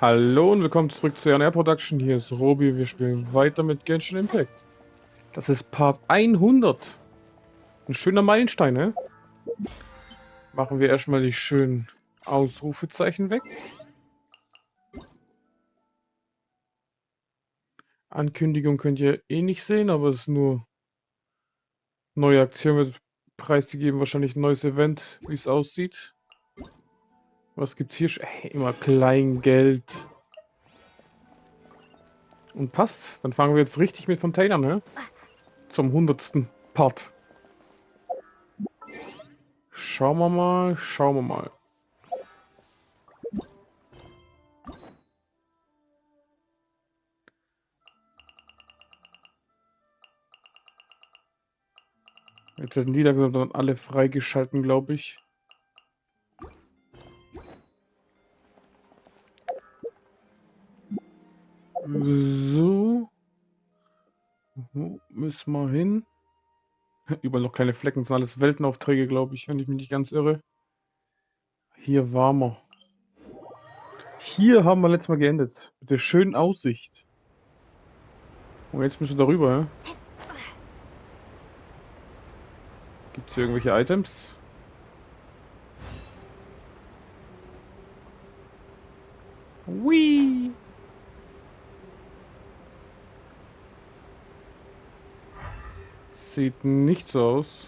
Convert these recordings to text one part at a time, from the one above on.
Hallo und willkommen zurück zu Air Production. Hier ist Robi. Wir spielen weiter mit Genshin Impact. Das ist Part 100. Ein schöner Meilenstein, ne? Machen wir erstmal die schönen Ausrufezeichen weg. Ankündigung könnt ihr eh nicht sehen, aber es ist nur neue Aktion wird preisgegeben. Wahrscheinlich ein neues Event, wie es aussieht. Was gibt's hier? Immer Kleingeld. Und passt. Dann fangen wir jetzt richtig mit Fontaine an, ne? Zum 100. Part. Schauen wir mal, schauen wir mal. Jetzt sind die dann alle freigeschalten, glaube ich. So. Wo müssen wir hin? Überall noch kleine Flecken. Das sind alles Weltenaufträge, glaube ich, wenn ich mich nicht ganz irre. Hier waren wir. Hier haben wir letztes Mal geendet. Mit der schönen Aussicht. Und jetzt müssen wir darüber, ja? Gibt es hier irgendwelche Items? Whee! Sieht nicht so aus.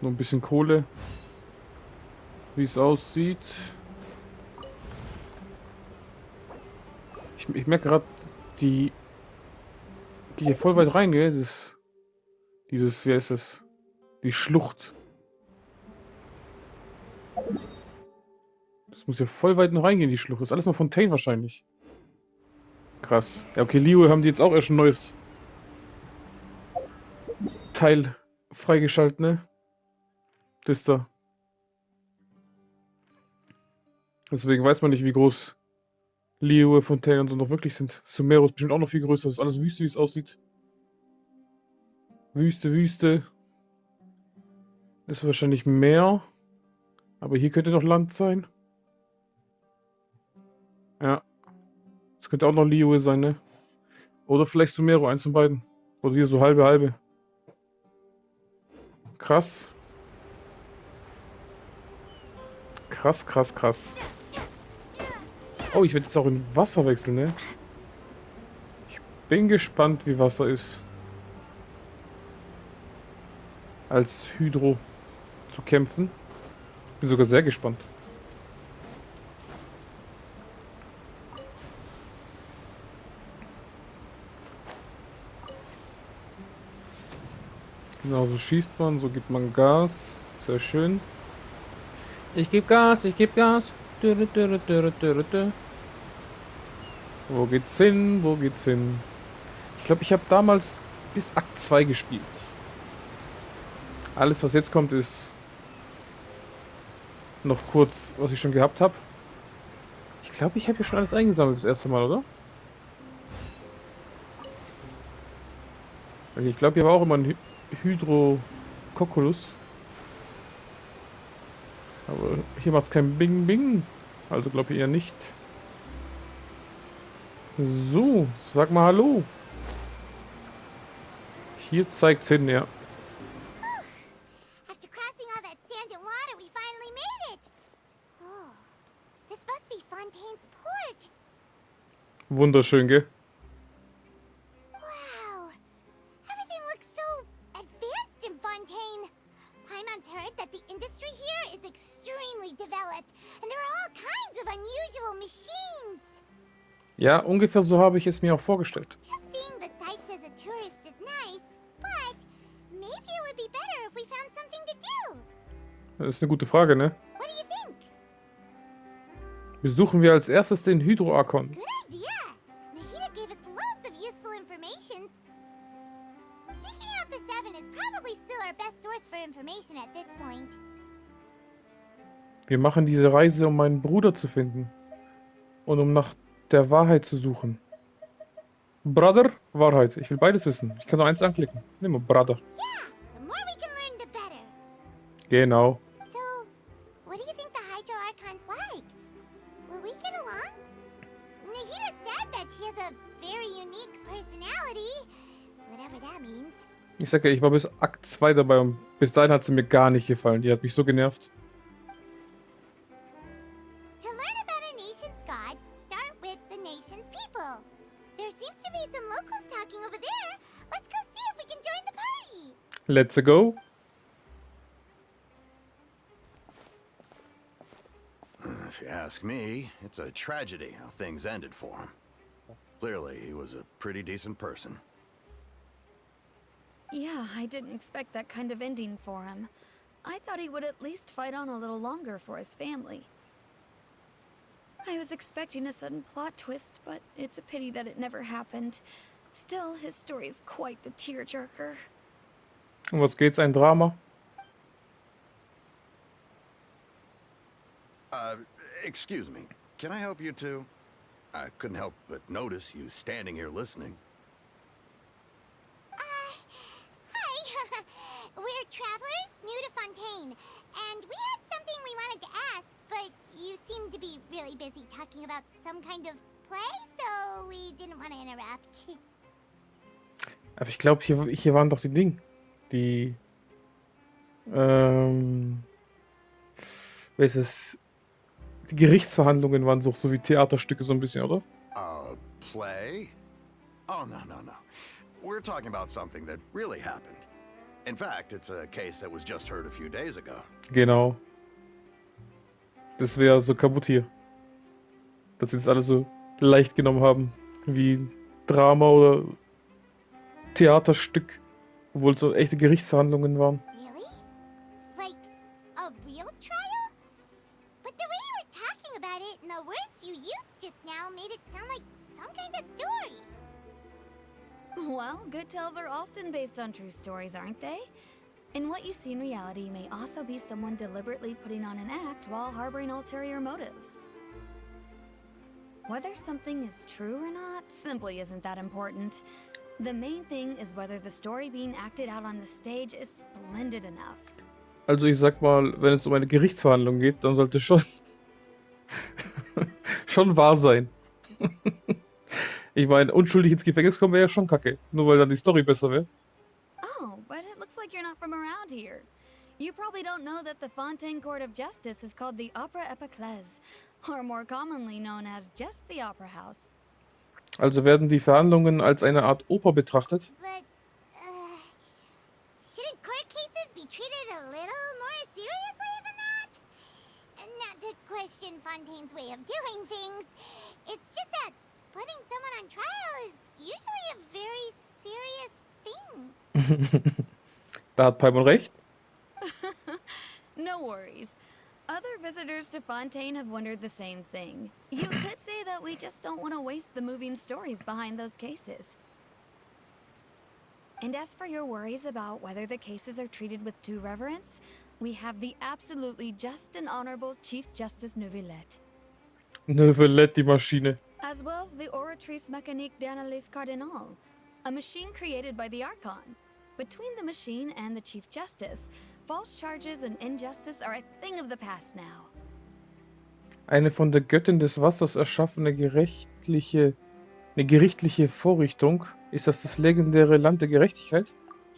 Nur ein bisschen Kohle. Wie es aussieht. Ich merke gerade, die geht hier voll weit rein, gell? Dieses, wie heißt das? Die Schlucht. Das muss ja voll weit noch reingehen, die Schlucht. Das ist alles noch Fontaine wahrscheinlich. Krass. Ja, okay, Leo haben die jetzt auch erst ein neues Teil freigeschaltet, ne? Das da. Deswegen weiß man nicht, wie groß Leo, Fontaine und so noch wirklich sind. Sumeru ist bestimmt auch noch viel größer. Das ist alles Wüste, wie es aussieht. Wüste, Wüste. Das ist wahrscheinlich Meer. Aber hier könnte noch Land sein. Ja. Das könnte auch noch Leo sein, ne? Oder vielleicht Sumeru, eins von beiden. Oder hier so halbe, halbe. Krass. Krass, krass, krass. Oh, ich werde jetzt auch in Wasser wechseln, ne? Ich bin gespannt, wie Wasser ist. Als Hydro zu kämpfen. Bin sogar sehr gespannt. Genau, so schießt man, so gibt man Gas. Sehr schön. Ich gebe Gas, ich gebe Gas. Wo geht's hin? Wo geht's hin? Ich glaube, ich habe damals bis Akt 2 gespielt. Alles, was jetzt kommt, ist noch kurz, was ich schon gehabt habe. Ich glaube, ich habe hier schon alles eingesammelt das erste Mal, oder? Okay, ich glaube, hier war auch immer ein Hydrococulus. Aber hier macht es kein Bing Bing. Also glaube ich eher nicht. So, sag mal Hallo. Hier zeigt's hin, ja. After crossing all that sand and water, we finally made it. Oh, this must be Fontaine's port. Wunderschön, gell? Wow, everything looks so advanced in Fontaine. Paimon's heard that the industry here is extremely developed, and there are all kinds of unusual machines. Ja, ungefähr so habe ich es mir auch vorgestellt. Just seeing the sights as a tourist is nice, but maybe it would be better if we found something to do. Das ist eine gute Frage, ne? What do you think? Besuchen wir als erstes den Hydroarchon. Good idea! Nahida gave us loads of useful information. Seeking out the Seven is probably still our best source for information at this point. Wir machen diese Reise, um meinen Bruder zu finden. Und um nach der Wahrheit zu suchen. Brother, Wahrheit. Ich will beides wissen. Ich kann nur eins anklicken. Nimm mal Brother. Yeah, the more we can learn, the better. Genau. So, what do you think the Hydroarchon's like? Will we get along? Nahida said that she has a very unique personality, whatever that means. Ich sag ja, ich war bis Akt 2 dabei und bis dahin hat sie mir gar nicht gefallen. Die hat mich so genervt. To learn about a nation's god, start with the nation's people. There seems to be some locals talking over there. Let's go see if we can join the party. Let's go. If you ask me, it's a tragedy how things ended for him. Clearly, he was a pretty decent person. Yeah, I didn't expect that kind of ending for him. I thought he would at least fight on a little longer for his family. I was expecting a sudden plot twist, but it's a pity that it never happened. Still, his story is quite the tearjerker. Um was geht's? Ein Drama? Excuse me. Can I help you too? I couldn't help but notice you standing here listening. Hi. We're travelers new to Fontaine, and we had something we wanted to ask, but you seem to be really busy talking about some kind of play, so we didn't want to interrupt. Aber ich glaube, hier waren doch die Dinge. Die. Wer ist es? Die Gerichtsverhandlungen waren so wie Theaterstücke so ein bisschen, oder? Play? Oh, no. We're talking about something that really happened. In fact, it's a case that was just heard a few days ago. Genau. Das wäre so kaputt hier. Dass sie das alles so leicht genommen haben. Wie ein Drama oder Theaterstück. Obwohl es so echte Gerichtsverhandlungen waren. Really? Like a real trial? But the way you were talking about it and the words you used just now made it sound like some kind of story. Well, good tales are often based on true stories, aren't they? And what you see in reality may also be someone deliberately putting on an act while harboring ulterior motives. Whether something is true or not simply isn't that important. The main thing is whether the story being acted out on the stage is splendid enough. Also ich sag mal, wenn es um eine Gerichtsverhandlung geht, dann sollte schon schon wahr sein. Ich meine, unschuldig ins Gefängnis kommen wäre ja schon kacke. Nur weil dann die Story besser wäre. Oh, but it looks like you're not from around here. You probably don't know that the Fontaine Court of Justice is called the Opera Epiclese, or more commonly known as just the Opera House. Also werden die Verhandlungen als eine Art Oper betrachtet. But, shouldn't court cases be treated a little more seriously than that? Not to question Fontaine's way of doing things. It's just that putting someone on trial is usually a very serious thing. Da hat Paimon recht. No worries. Other visitors to Fontaine have wondered the same thing. You could say that we just don't want to waste the moving stories behind those cases. And as for your worries about whether the cases are treated with due reverence, we have the absolutely just and honorable Chief Justice Neuvillette, Neuvillette, die Maschine. as well as the Oratrice Mécanique d'Analyse Cardinal, a machine created by the Archon. Between the machine and the Chief Justice, false charges and injustice are a thing of the past now. Eine von der Göttin des Wassers erschaffene gerichtliche Vorrichtung. Ist das legendäre Land der Gerechtigkeit?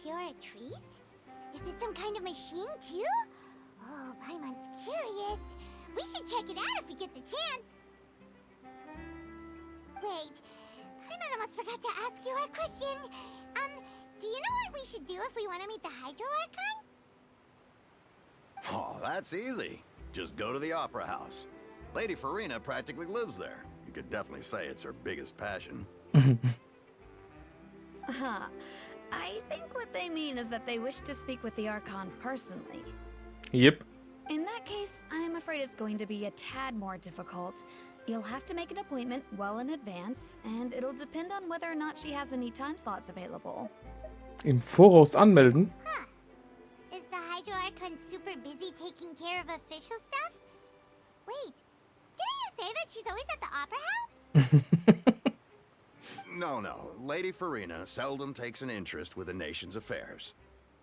Oratrice? Is it some kind of machine too? Oh, Paimon's curious. We should check it out if we get the chance. Wait, Paimon almost forgot to ask you our question. Do you know what we should do if we want to meet the Hydroarchon? Oh, that's easy. Just go to the Opera House. Lady Furina practically lives there. You could definitely say it's her biggest passion. Huh. I think what they mean is that they wish to speak with the Archon personally. Yep. In that case, I'm afraid it's going to be a tad more difficult. You'll have to make an appointment well in advance, and it'll depend on whether or not she has any time slots available. Im Voraus anmelden. Huh. Is the Hydroarchon super busy taking care of official stuff? Wait, didn't you say that she's always at the Opera House? No. Lady Furina seldom takes an interest with a nation's affairs.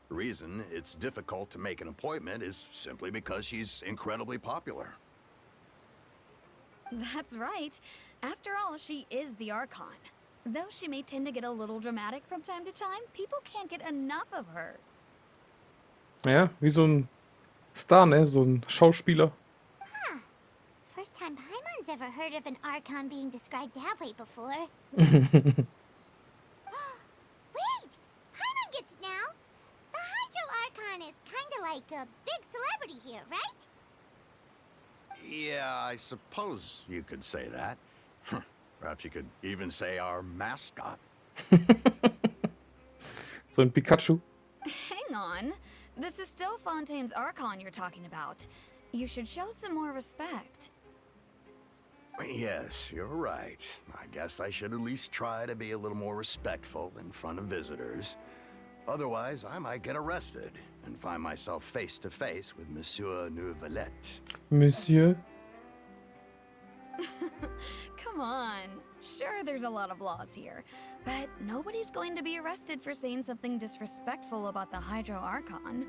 The reason it's difficult to make an appointment is simply because she's incredibly popular. That's right. After all, she is the Archon. Though she may tend to get a little dramatic from time to time, people can't get enough of her. Ja, wie so ein Star, ne? So ein Schauspieler. First time Paimon's ever heard of an Archon being described that way before. Wait! Paimon gets it now! The Hydroarchon is kinda like a big celebrity here, right? Yeah, I suppose you could say that. Perhaps you could even say our mascot. So ein Pikachu. Hang on. This is still Fontaine's Archon you're talking about. You should show some more respect. Yes, you're right. I guess I should at least try to be a little more respectful in front of visitors. Otherwise, I might get arrested and find myself face to face with Monsieur Nouvelette. Monsieur. Come on. Sure, there's a lot of laws here, but nobody's going to be arrested for saying something disrespectful about the Hydroarchon.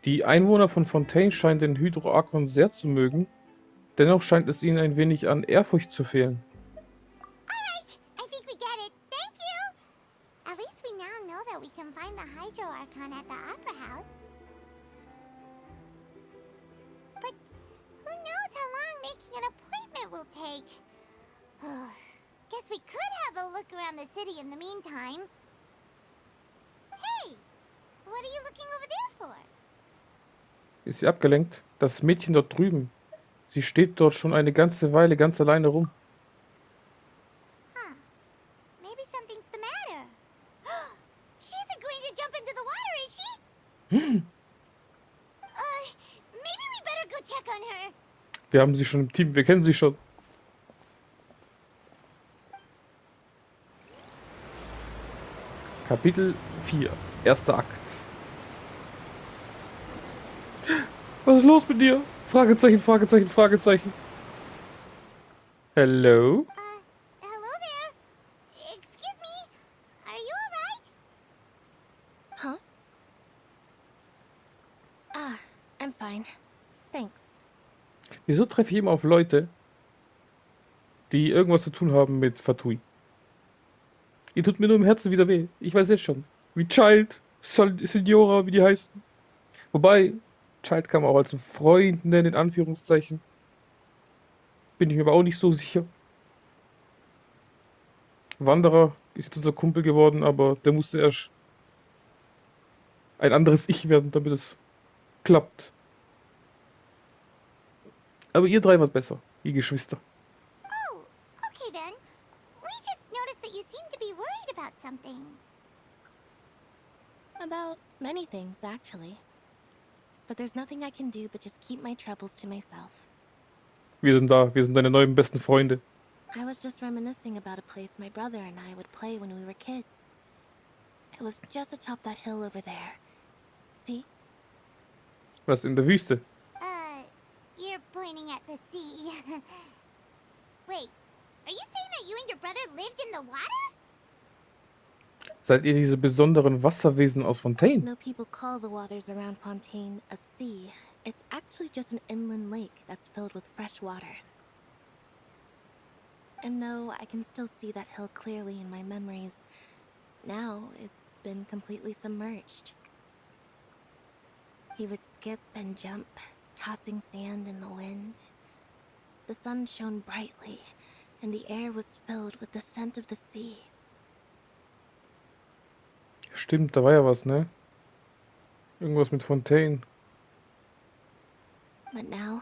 Die Einwohner von Fontaine scheinen den Hydroarchon sehr zu mögen. Dennoch scheint es ihnen ein wenig an Ehrfurcht zu fehlen. Alright, I think we get it. Thank you! At least we now know that we can find the Hydroarchon at the Opera House. But who knows how long making an appointment will take? Guess we could have a look around the city in the meantime. Hey! What are you looking over there for? Ist sie abgelenkt? Das Mädchen dort drüben. Sie steht dort schon eine ganze Weile ganz alleine rum. Huh. Maybe something's the matter. She isn't going to jump into the water, is she? Maybe we better go check on her. Wir haben sie schon im Team, wir kennen sie schon. Kapitel 4. Erster Akt. Was ist los mit dir? Fragezeichen, Fragezeichen, Fragezeichen. Hello? Hello there. Excuse me. Are you alright? Huh? Ah, I'm fine. Thanks. Wieso treffe ich immer auf Leute, die irgendwas zu tun haben mit Fatui? Ihr tut mir nur im Herzen wieder weh. Ich weiß jetzt schon. Wie Child, Signora, wie die heißen. Wobei, Child kann man auch als Freund nennen, in Anführungszeichen. Bin ich mir aber auch nicht so sicher. Wanderer ist jetzt unser Kumpel geworden, aber der musste erst ein anderes Ich werden, damit es klappt. Aber ihr drei wart besser, ihr Geschwister. Oh, okay then. We just noticed that you seem to be worried about something. About many things, actually. But there's nothing I can do but just keep my troubles to myself. Wir sind da, wir sind deine neuen besten Freunde. I was just reminiscing about a place my brother and I would play when we were kids. It was just atop that hill over there. See? Was, in der Wüste? You're pointing at the sea. Wait, are you saying that you and your brother lived in the water? Seid ihr diese besonderen Wasserwesen aus Fontaine? No people call the waters around Fontaine a sea. It's actually just an inland lake that's filled with fresh water. And no, I can still see that hill clearly in my memories. Now it's been completely submerged. He would skip and jump, tossing sand in the wind. The sun shone brightly, and the air was filled with the scent of the sea. Stimmt, da war ja was, ne? Irgendwas mit Fontaine. But now,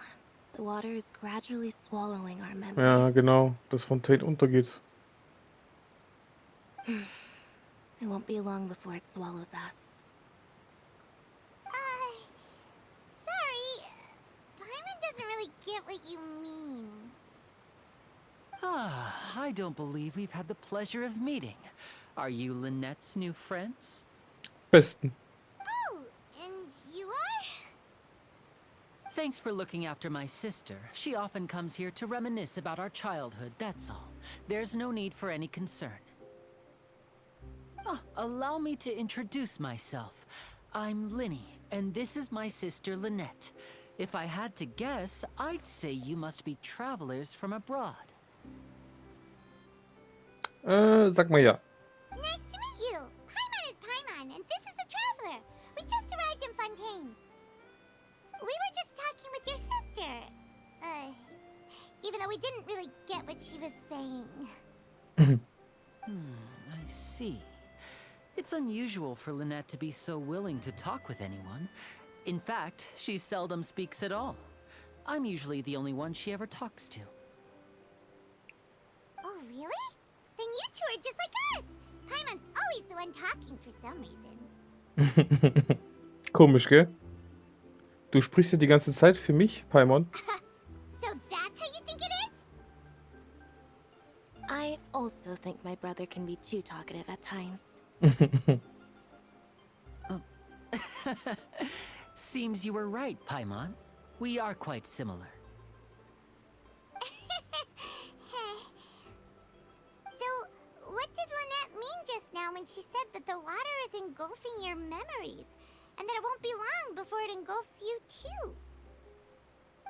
the water is gradually swallowing our memories. Ja, genau, dass Fontaine untergeht. It won't be long before it swallows us. Sorry. Paimon doesn't really get what you mean. Ah, I don't believe we've had the pleasure of meeting. Are you Lynette's new friends? Besten. Oh, and you are? Thanks for looking after my sister. She often comes here to reminisce about our childhood, that's all. There's no need for any concern. Oh, allow me to introduce myself. I'm Linny, and this is my sister Lynette. If I had to guess, I'd say you must be travelers from abroad. Sag mal ja. Nice to meet you. Paimon is Paimon, and this is the traveler. We just arrived in Fontaine. We were just talking with your sister. Even though we didn't really get what she was saying. I see. It's unusual for Lynette to be so willing to talk with anyone. In fact, she seldom speaks at all. I'm usually the only one she ever talks to. Oh, really? Then you two are just like us. Paimon's always the one talking for some reason. Komisch, gell? Du sprichst ja die ganze Zeit für mich, Paimon. So that's how you think it is? I also think my brother can be too talkative at times. Seems you were right, Paimon. We are quite similar. So, what did Lynette mean just now when she said that the water is engulfing your memories? And that it won't be long before it engulfs you too?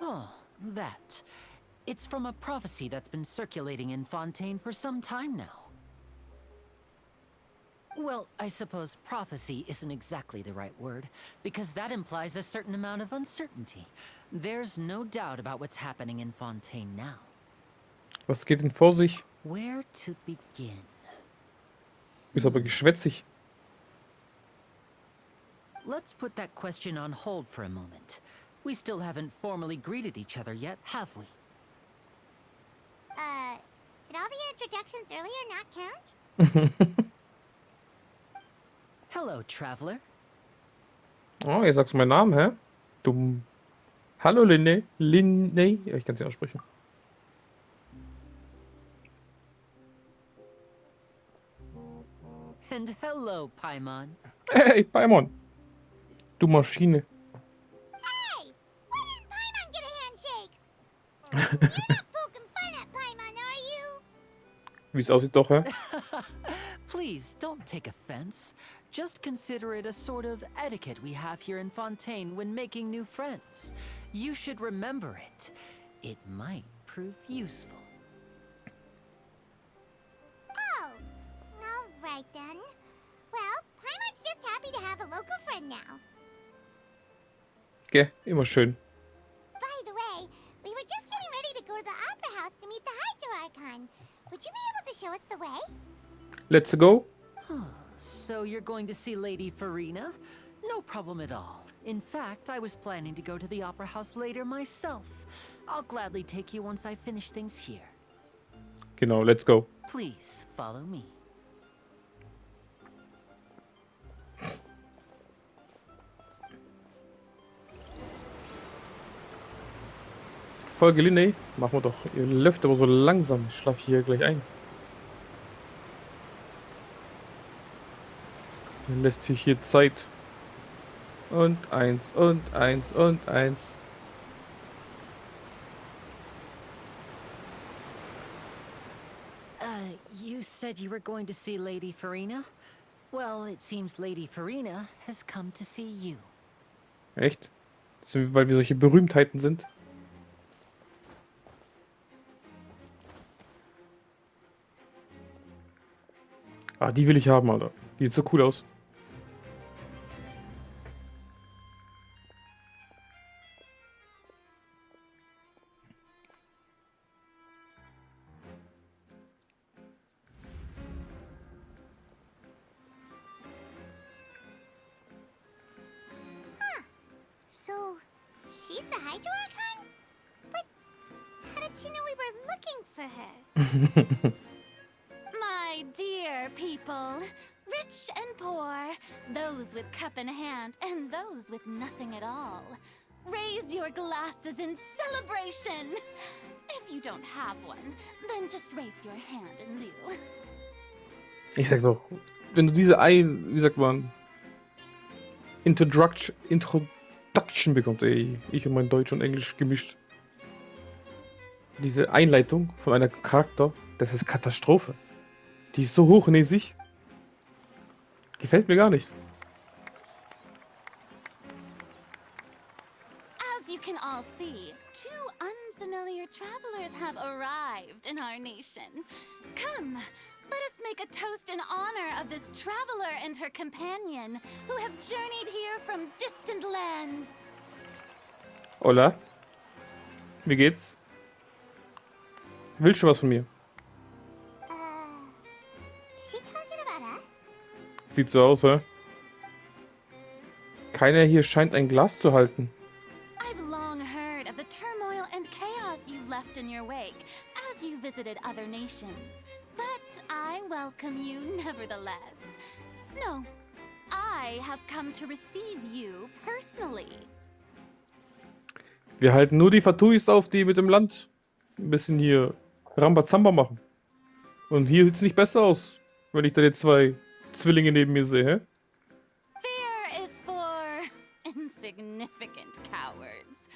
Oh, that. It's from a prophecy that's been circulating in Fontaine for some time now. Well, I suppose prophecy isn't exactly the right word, because that implies a certain amount of uncertainty. There's no doubt about what's happening in Fontaine now. Was geht denn vor sich? Where to begin? Ist aber geschwätzig. Let's put that question on hold for a moment. We still haven't formally greeted each other yet, have we? Did all the introductions earlier not count? Hello, traveler. Oh, jetzt sagst du meinen Namen, hä? Dumm. Hallo, Linne. Linne. Ja, ich kann es nicht aussprechen. And hello, Paimon. Hey, Paimon. Du Maschine. Hey! Why didn't Paimon get a handshake? You're not poking fun at Paimon, are you? Wie es aussieht doch, hä? Please, don't take offense. Just consider it a sort of etiquette we have here in Fontaine when making new friends. You should remember it. It might prove useful. Oh, alright then. Well, Paimon's just happy to have a local friend now. Gell, immer schön. By the way, we were just getting ready to go to the opera house to meet the Hydroarchon. Would you be able to show us the way? Let's go. So you're going to see Lady Furina? No problem at all. In fact, I was planning to go to the opera house later myself. I'll gladly take you once I finish things here. Genau, let's go. Please, follow me. Folge Linne. Machen wir doch. Ihr läuft aber so langsam. Ich schlafe hier gleich ein. Dann lässt sich hier Zeit. Und eins, und eins, und eins. You said you were going to see Lady Furina? Well, it seems Lady Furina has come to see you. Echt? Weil wir solche Berühmtheiten sind? Ah, die will ich haben, Alter. Die sieht so cool aus. So, she's the Hydroarchon? But how did she know we were looking for her? My dear people, rich and poor, those with cup in hand and those with nothing at all, raise your glasses in celebration. If you don't have one, then just raise your hand in lieu. Ich sag doch, wenn du diese wie sagt man, Introduction bekommt. Ey, ich und mein Deutsch und Englisch gemischt. Diese Einleitung von einer Charakter, das ist Katastrophe. Die ist so hochnäsig. Gefällt mir gar nicht. As you can all see, two unfamiliar travelers have arrived in our nation. Come, let us make a toast in honor of this traveler and her companion, who have journeyed here from distant lands. Hola. Wie geht's? Willst du was von mir? Is she talking about us? Sieht so aus, hä? Keiner hier scheint ein Glas zu halten. I've long heard of the turmoil and chaos you left in your wake as you visited other nations. But I welcome you nevertheless. No, I have come to receive you personally. Wir halten nur die Fatuis auf, die mit dem Land ein bisschen hier Rambazamba machen. Und hier sieht's nicht besser aus, wenn ich da die zwei Zwillinge neben mir sehe, hä? Fear is for insignificant cowards.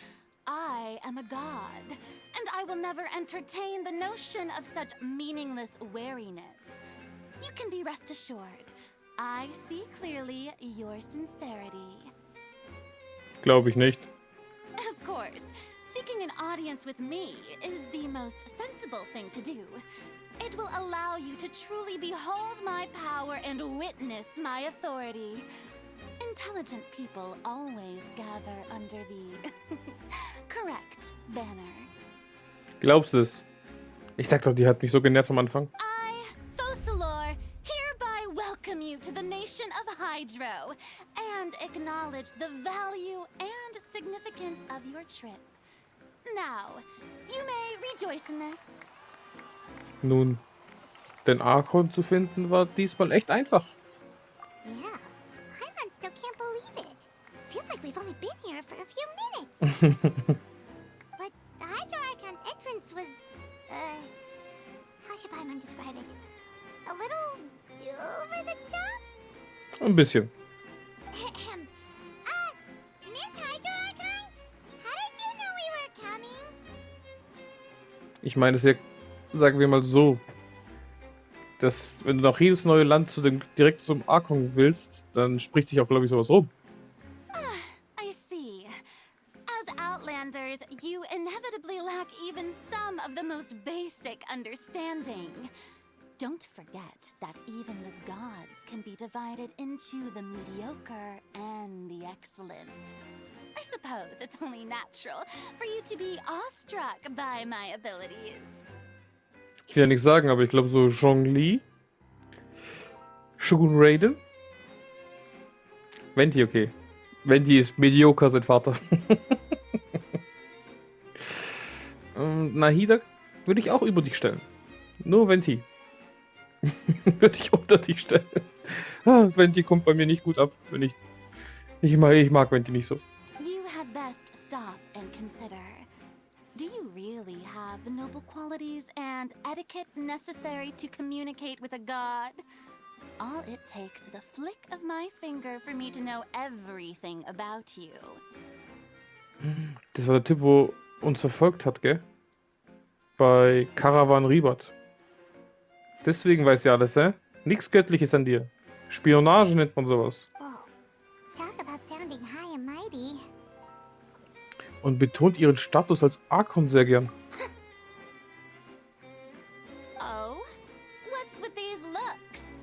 I am a god, and I will never entertain the notion of such meaningless wariness. You can be rest assured, I see clearly your sincerity. Glaube ich nicht. Of course, seeking an audience with me is the most sensible thing to do. It will allow you to truly behold my power and witness my authority. Intelligent people always gather under the correct banner. Glaubst du es? Ich sag doch, die hat mich so genervt am Anfang. I, Fosalor, hereby welcome you to the nation of Hydro and acknowledge the value and significance of your trip. Now, you may rejoice in this. Nun, den Archon zu finden war diesmal echt einfach. Yeah. Paimon still can't believe it. Feels like we've only been here for a few minutes. But the Hydroarchon's entrance was, how should Paimon describe it? A little over the top? Ein bisschen. Miss Hydroarchon? How did you know we were coming? Ich meine es ja, sagen wir mal so, dass wenn du nach jedes neue Land direkt zum Archon willst, dann spricht sich auch, glaube ich, sowas rum. I see. As Outlanders, you inevitably lack even some of the most basic understanding. Don't forget that even the gods can be divided into the mediocre and the excellent. I suppose it's only natural for you to be awestruck by my abilities. Ich will ja nichts sagen, aber ich glaube so Zhongli, Shogun Raiden, Venti, okay. Venti ist mediocre, sein Vater. Nahida würde ich auch über dich stellen. Nur Venti. Würde ich unter dich stellen. Venti kommt bei mir nicht gut ab. Ich mag Venti nicht so. You had best stop and consider. Do you really have the noble qualities and etiquette necessary to communicate with a god? All it takes is a flick of my finger for me to know everything about you. Das war der Typ, wo uns verfolgt hat, gell? Bei Caravan Ribat. Deswegen weiß ja alles, hä? Nichts Göttliches an dir. Spionage nennt man sowas. Whoa. Talk about sounding high and mighty. Und betont ihren Status als Archon sehr gern. Oh? What's with these looks?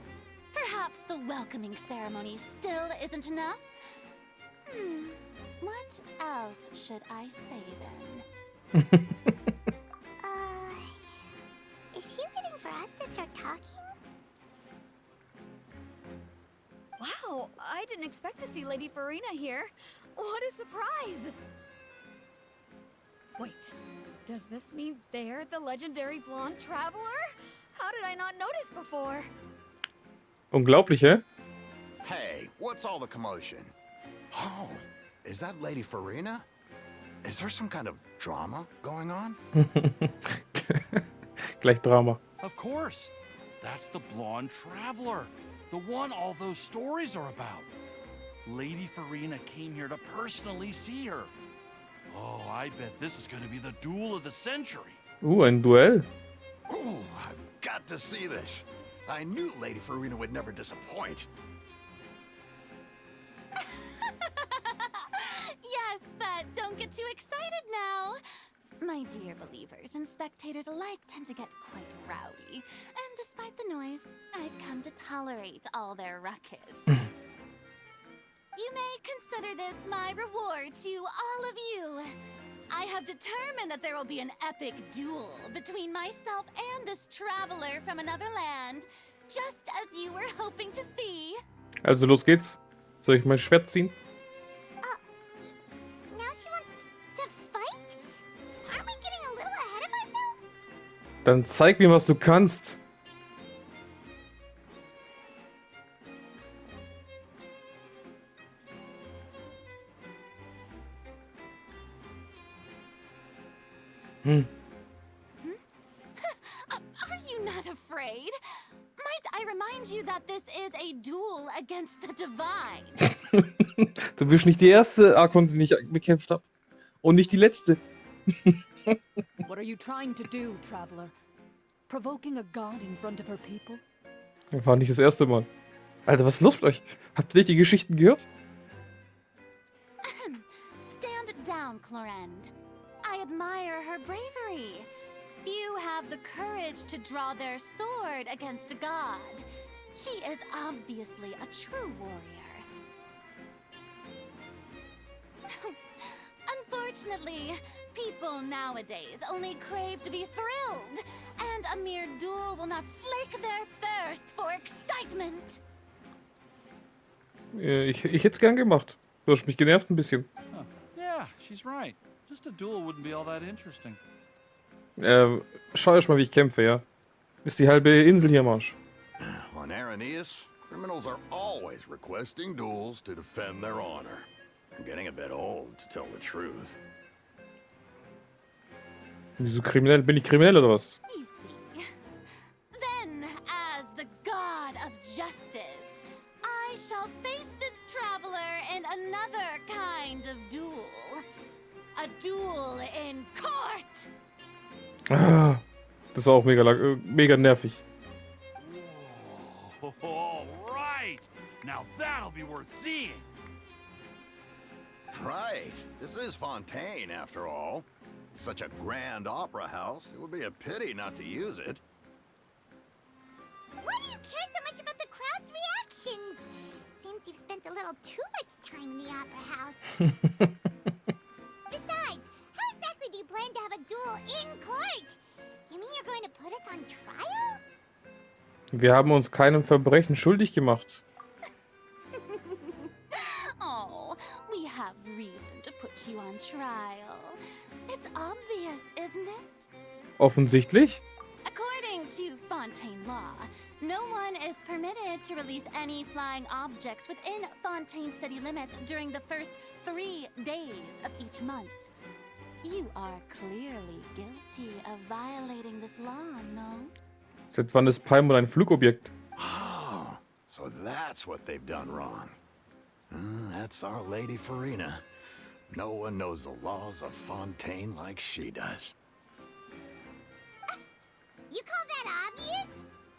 Perhaps the welcoming ceremony still isn't enough? What else should I say then? Is she waiting for us to start talking? Wow, I didn't expect to see Lady Furina here. What a surprise! Wait, does this mean they're the legendary blonde traveler? How did I not notice before? Unglaublich, hä? Hey, what's all the commotion? Oh, is that Lady Furina? Is there some kind of drama going on? Gleich Drama. Of course. That's the blonde traveler. The one all those stories are about. Lady Furina came here to personally see her. Oh, I bet this is going to be the duel of the century. Ein Duell. Ooh, I've got to see this. I knew Lady Furina would never disappoint. Yes, but don't get too excited now. My dear believers and spectators alike tend to get quite rowdy, and despite the noise, I've come to tolerate all their ruckus. You may consider this my reward to all of you. I have determined that there will be an epic duel between myself and this traveler from another land, just as you were hoping to see. Also los geht's. Soll ich mein Schwert ziehen? Now she wants to fight? Aren't we getting a little ahead of ourselves? Dann zeig mir, was du kannst. Are you not afraid? Might I remind you that this is a duel against the divine? Du bist nicht die erste Archon, den ich bekämpft habe. Und nicht die letzte. What are you trying to do, traveler? Provoking a god in front of her people? War nicht das erste Mal. Alter, was ist los mit euch? Habt ihr nicht die Geschichten gehört? Stand down, Clorend. I admire her bravery. Few have the courage to draw their sword against a god. She is obviously a true warrior. Unfortunately, people nowadays only crave to be thrilled, and a mere duel will not slake their thirst for excitement. Ich hätte es gern gemacht. Du hast mich genervt ein bisschen. Huh. Yeah, she's right. Just a duel wouldn't be all that interesting. Schau erst mal, wie ich kämpfe, ja. Ist die halbe Insel hier am Arsch. On Araneus, criminals are always requesting duels to defend their honor. I'm getting a bit old, to tell the truth. Wieso kriminell? Bin ich kriminell oder was? You see. Then, as the god of justice, I shall face this traveler in another kind of duel. A duel in court! Ah, das war auch mega nervig. Whoa, all right. Now that'll be worth seeing. Right. This is Fontaine, after all. Such a grand opera house, it would be a pity not to use it. Why do you care so much about the crowd's reactions? Seems you've spent a little too much time in the opera house. Besides, how exactly do you plan to have a duel in court? You mean you're going to put us on trial? Wir haben uns keinem Verbrechen schuldig gemacht. Oh, we have reason to put you on trial. It's obvious, isn't it? Offensichtlich. According to Fontaine law, no one is permitted to release any flying objects within Fontaine city limits during the first 3 days of each month. You are clearly guilty of violating this law, no? Seit wann ist Paimon ein Flugobjekt? Oh, so that's what they've done wrong. That's our Lady Furina. No one knows the laws of Fontaine like she does. You call that obvious?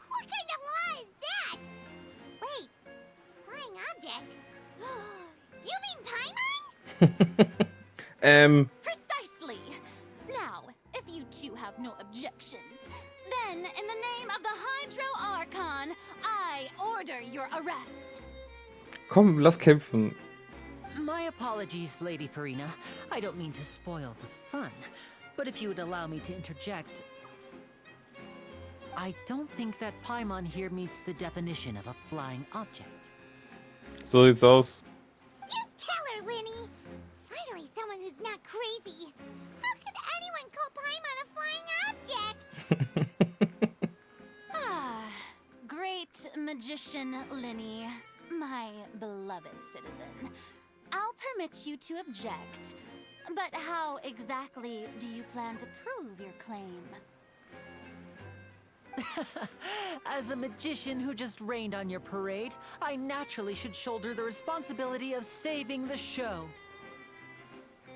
What kind of law is that? Wait, flying object? You mean Paimon? Precisely! Now, if you two have no objections, then in the name of the Hydroarchon, I order your arrest. Komm, lass kämpfen. My apologies, Lady Furina. I don't mean to spoil the fun, but if you would allow me to interject, I don't think that Paimon here meets the definition of a flying object. So sieht's aus. You tell her, Linny! Finally someone who's not crazy. How could anyone call Paimon a flying object? Ah, great magician Linny, my beloved citizen. I'll permit you to object, but how exactly do you plan to prove your claim? As a magician who just rained on your parade, I naturally should shoulder the responsibility of saving the show.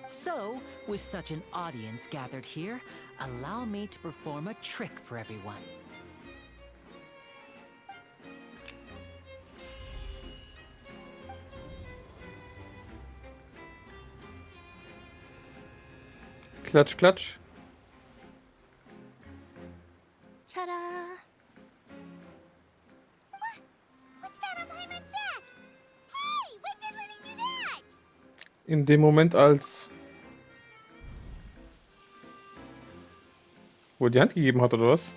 So, with such an audience gathered here, allow me to perform a trick for everyone. Klatsch, klatsch. Ta-da! What's that on Paimon's back? Hey, when did Lenny do that? In dem Moment, als... wo er die Hand gegeben hat, oder was?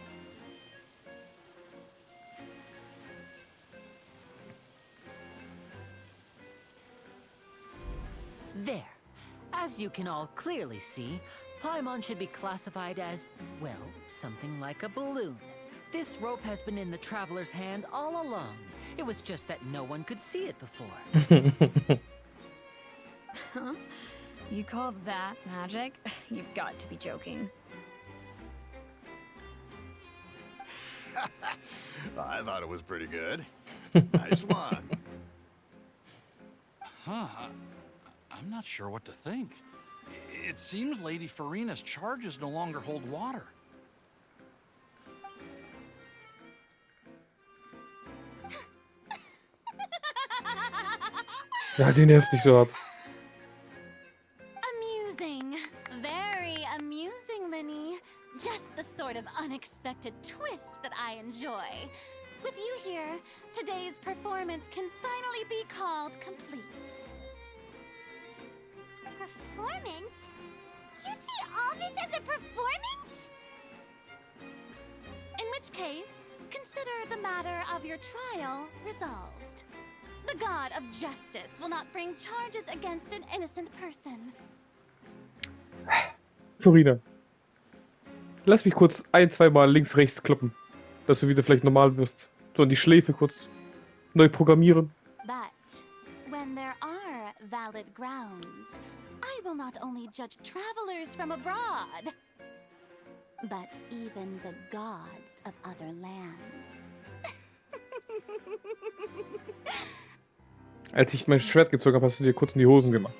There. As you can all clearly see, Paimon should be classified as, well, something like a balloon. This rope has been in the traveler's hand all along. It was just that no one could see it before. Huh? You call that magic? You've got to be joking. I thought it was pretty good. Nice one. Huh. I'm not sure what to think. It seems Lady Furina's charges no longer hold water. Ja, die nervt mich so hart. Amusing. Very amusing, Linny. Just the sort of unexpected twist that I enjoy. With you here, today's performance can finally be called complete. Performance? You see all this as a performance? In which case, consider the matter of your trial resolved. The god of justice will not bring charges against an innocent person. Furina. Lass mich kurz ein, zweimal links, rechts kloppen. Dass du wieder vielleicht normal wirst. So in die Schläfe kurz neu programmieren. But when there are valid grounds, I will not only judge travelers from abroad, but even the gods of other lands. Als ich mein Schwert gezogen habe, hast du dir kurz in die Hosen gemacht.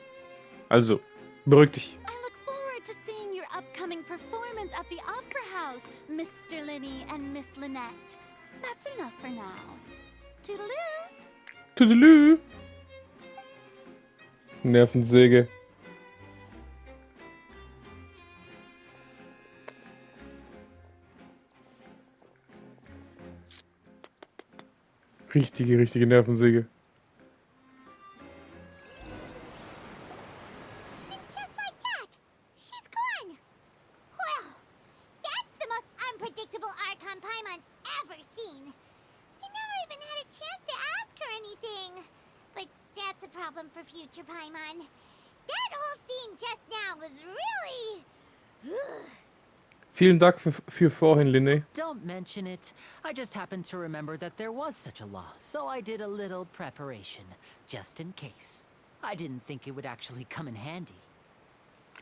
Also, beruhig dich. I look forward to seeing your upcoming performance at the Opera House, Mr. Linny and Miss Lynette. That's enough for now. Toodaloo! Tüdelü. Nervensäge. Richtige Nervensäge. And just like that, she's gone. Well, that's the most unpredictable Archon Paimon's ever seen. You never even had a chance to ask her anything. But that's a problem for future Paimon. That whole scene just now was really... Vielen Dank für vorhin, Linné. Don't mention it. I just happened to remember that there was such a law, so I did a little preparation, just in case. I didn't think it would actually come in handy.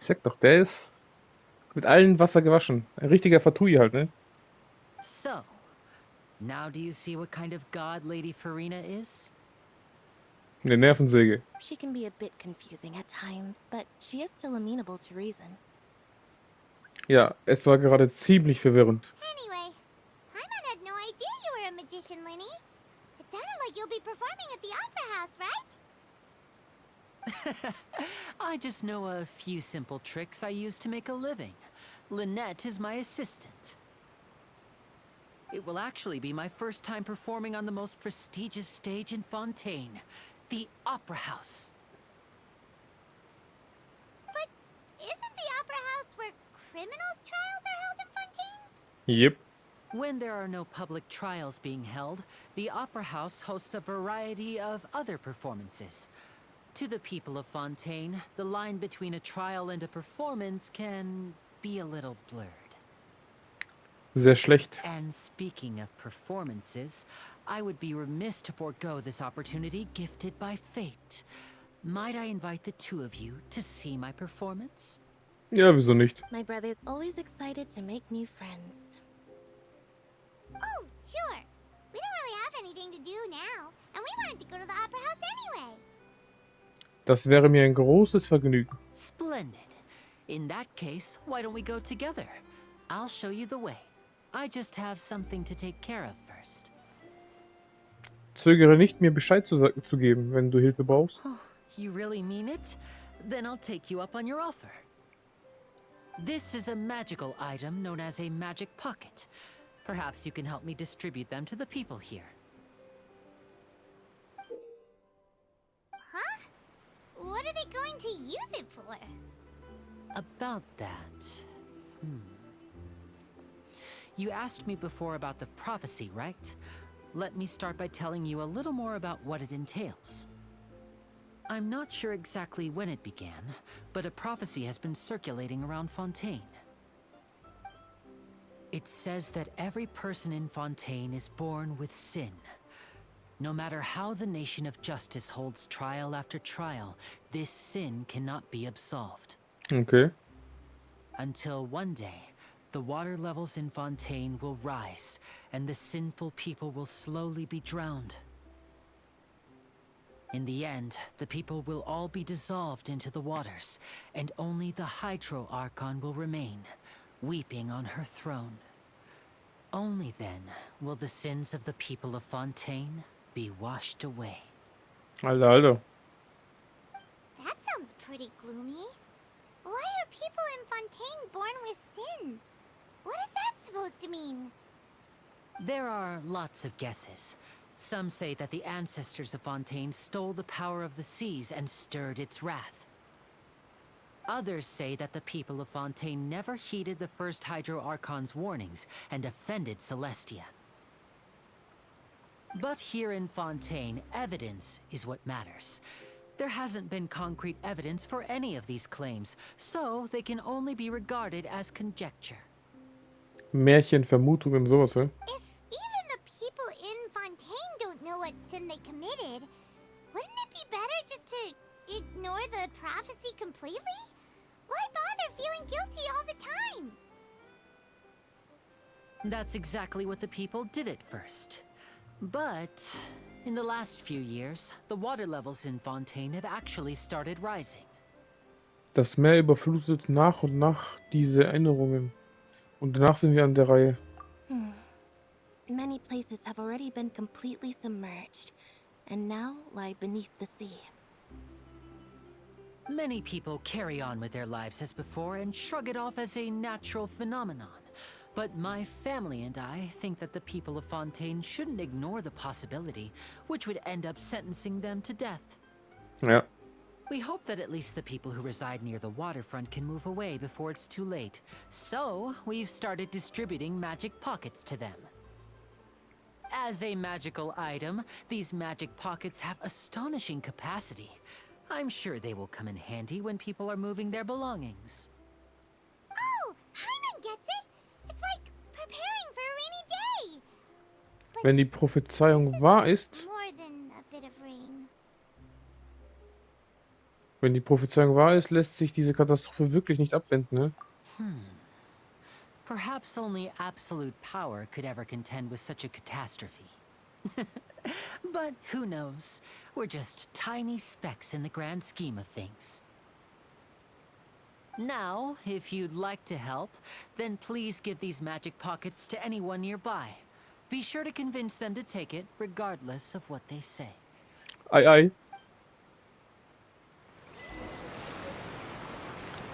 Check doch, der ist mit allen Wasser gewaschen. Ein richtiger Fatui halt, ne? So, now do you see what kind of god Lady Furina is? Eine Nervensäge. She can be a bit confusing at times, but she is still amenable to reason. Ja, es war gerade ziemlich verwirrend. Anyway, Paimon had no idea you were a magician, Linny. It sounded like you'll be performing at the Opera House, right? I just know a few simple tricks I use to make a living. Lynette is my assistant. It will actually be my first time performing on the most prestigious stage in Fontaine, the Opera House. But isn't the Opera House where criminal trials are held in Fontaine? Yep. When there are no public trials being held, the Opera House hosts a variety of other performances. To the people of Fontaine, the line between a trial and a performance can be a little blurred. Sehr schlecht. And speaking of performances, I would be remiss to forego this opportunity gifted by fate. Might I invite the two of you to see my performance? Ja, wieso nicht? My brother's always excited to make new friends. Oh, sure. We don't really have anything to do now, and we wanted to go to the opera house anyway. Das wäre mir ein großes Vergnügen. Splendid. In that case, why don't we go together? I'll show you the way. I just have something to take care of first. Zögere nicht, mir Bescheid zu geben, wenn du Hilfe brauchst. Oh, you really mean it? Then I'll take you up on your offer. This is a magical item known as a magic pocket. Perhaps you can help me distribute them to the people here. Huh? What are they going to use it for? About that... You asked me before about the prophecy, right? Let me start by telling you a little more about what it entails. I'm not sure exactly when it began, but a prophecy has been circulating around Fontaine. It says that every person in Fontaine is born with sin. No matter how the nation of justice holds trial after trial, this sin cannot be absolved. Okay. Until one day, the water levels in Fontaine will rise, and the sinful people will slowly be drowned. In the end, the people will all be dissolved into the waters, and only the Hydroarchon will remain, weeping on her throne. Only then will the sins of the people of Fontaine be washed away. Alter. That sounds pretty gloomy. Why are people in Fontaine born with sin? What is that supposed to mean? There are lots of guesses. Some say that the ancestors of Fontaine stole the power of the seas and stirred its wrath. Others say that the people of Fontaine never heeded the first Hydroarchon's warnings and offended Celestia. But here in Fontaine, evidence is what matters. There hasn't been concrete evidence for any of these claims, so they can only be regarded as conjecture. Märchen, Vermutungen, sowas, hä? If even the people in Fontaine don't know what sin they committed, wouldn't it be better just to ignore the prophecy completely? Why bother feeling guilty all the time? That's exactly what the people did at first. But in the last few years, the water levels in Fontaine have actually started rising. Das Meer überflutet nach und nach diese Erinnerungen. Und danach sind wir an der Reihe. Many places have already been completely submerged, and now lie beneath the sea. Many people carry on with their lives as before and shrug it off as a natural phenomenon. But my family and I think that the people of Fontaine shouldn't ignore the possibility, which would end up sentencing them to death. Ja. We hope that at least the people who reside near the waterfront can move away before it's too late. So, we've started distributing magic pockets to them. As a magical item, these magic pockets have astonishing capacity. I'm sure they will come in handy when people are moving their belongings. Oh, Paimon gets it! It's like preparing for a rainy day! But Wenn die Prophezeiung this wahr ist, more than a bit of rain. wenn die Prophezeiung wahr ist, lässt sich diese Katastrophe wirklich nicht abwenden, ne? Perhaps only absolute power could ever contend with such a catastrophe. But who knows? We're just tiny specks in the grand scheme of things. Now, if you'd like to help, then please give these magic pockets to anyone nearby. Be sure to convince them to take it, regardless of what they say. Ei, ei.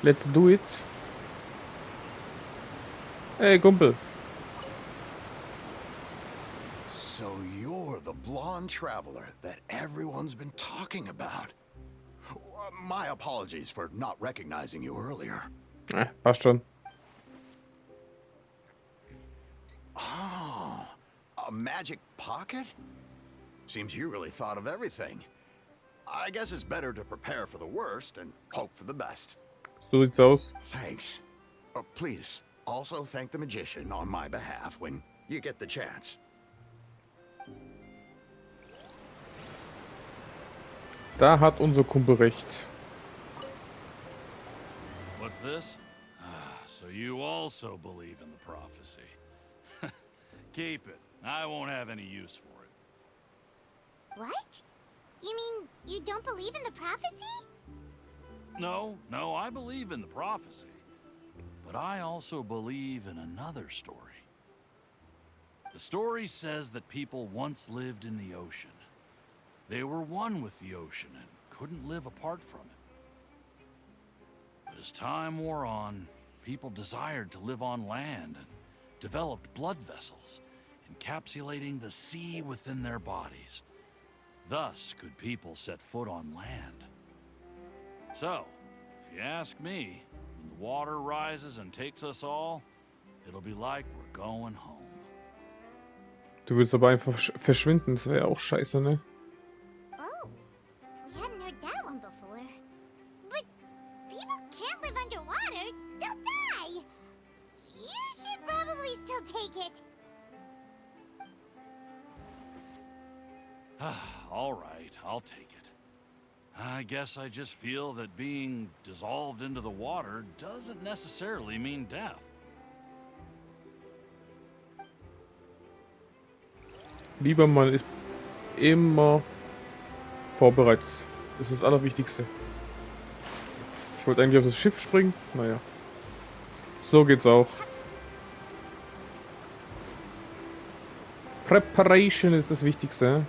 Let's do it. Hey, Kumpel. So you're the blonde traveler that everyone's been talking about. My apologies for not recognizing you earlier. Passt schon. Oh, a magic pocket? Seems you really thought of everything. I guess it's better to prepare for the worst and hope for the best. So sieht's aus. Thanks. Please, also thank the magician on my behalf when you get the chance. Da hat unser Kumpel recht. What's this? Ah, so you also believe in the prophecy. Keep it. I won't have any use for it. What? You mean you don't believe in the prophecy? No, I believe in the prophecy. But I also believe in another story. The story says that people once lived in the ocean. They were one with the ocean and couldn't live apart from it. But as time wore on, people desired to live on land and developed blood vessels, encapsulating the sea within their bodies. Thus could people set foot on land. So, if you ask me, when the water rises and takes us all, it'll be like we're going home. Du willst aber einfach verschwinden, das wäre auch scheiße, ne? Oh, we hadn't heard that one before. But people can't live underwater. They'll die. You should probably still take it. All right, I'll take it. I guess I just feel that being dissolved into the water doesn't necessarily mean death. Lieber Mann ist immer vorbereitet. Das ist das Allerwichtigste. Ich wollte eigentlich auf das Schiff springen. Naja. So geht's auch. Preparation ist das Wichtigste.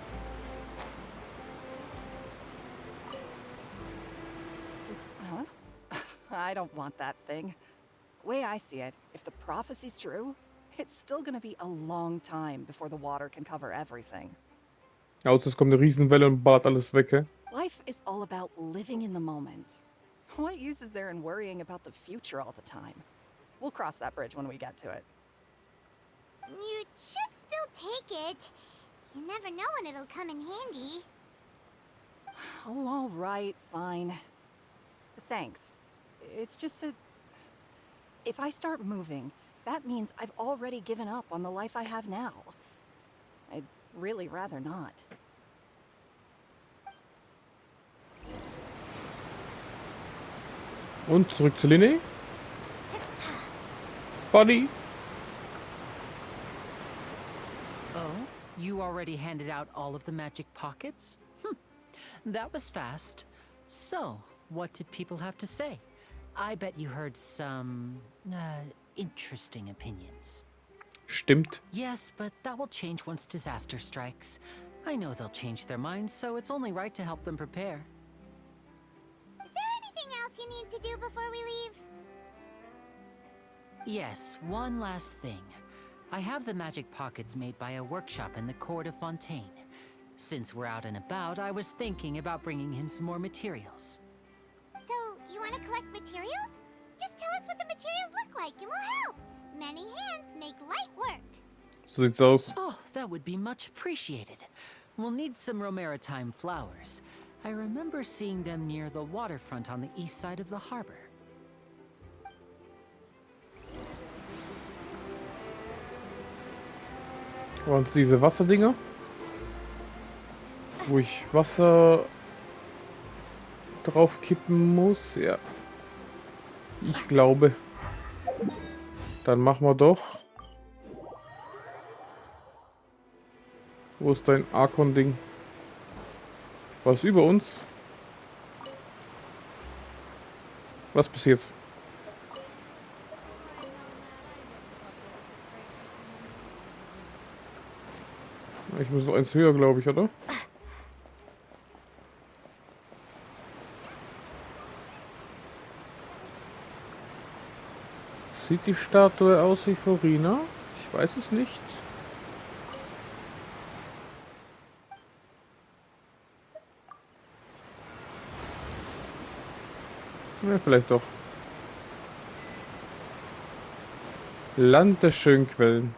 I don't want that thing. Way I see it, if the prophecy's true, it's still gonna be a long time before the water can cover everything. Außer es kommt eine Riesenwelle und ballert alles weg, hä? Life is all about living in the moment. What use is there in worrying about the future all the time? We'll cross that bridge when we get to it. You should still take it. You never know when it'll come in handy. Oh, all right, fine. Thanks. It's just that if I start moving, that means I've already given up on the life I have now. I'd really rather not. Und zurück zu Linné. Buddy. Oh, you already handed out all of the magic pockets? That was fast. So, what did people have to say? I bet you heard some interesting opinions. Stimmt. Yes, but that will change once disaster strikes. I know they'll change their minds, so it's only right to help them prepare. Is there anything else you need to do before we leave? Yes, one last thing. I have the magic pockets made by a workshop in the court of Fontaine. Since we're out and about, I was thinking about bringing him some more materials. So, you want to collect materials? Just tell us what the materials look like and we'll help. Many hands make light work. So sieht's aus. Oh, that would be much appreciated. We'll need some romaritime flowers. I remember seeing them near the waterfront on the east side of the harbor. Und diese Wasserdinger, wo ich Wasser drauf kippen muss, ja. Ich glaube. Dann machen wir doch. Wo ist dein Archon-Ding? Was über uns? Was passiert? Ich muss noch eins höher, glaube ich, oder? Sieht die Statue aus wie Furina? Ich weiß es nicht. Ja, vielleicht doch. Land der schönen Quellen.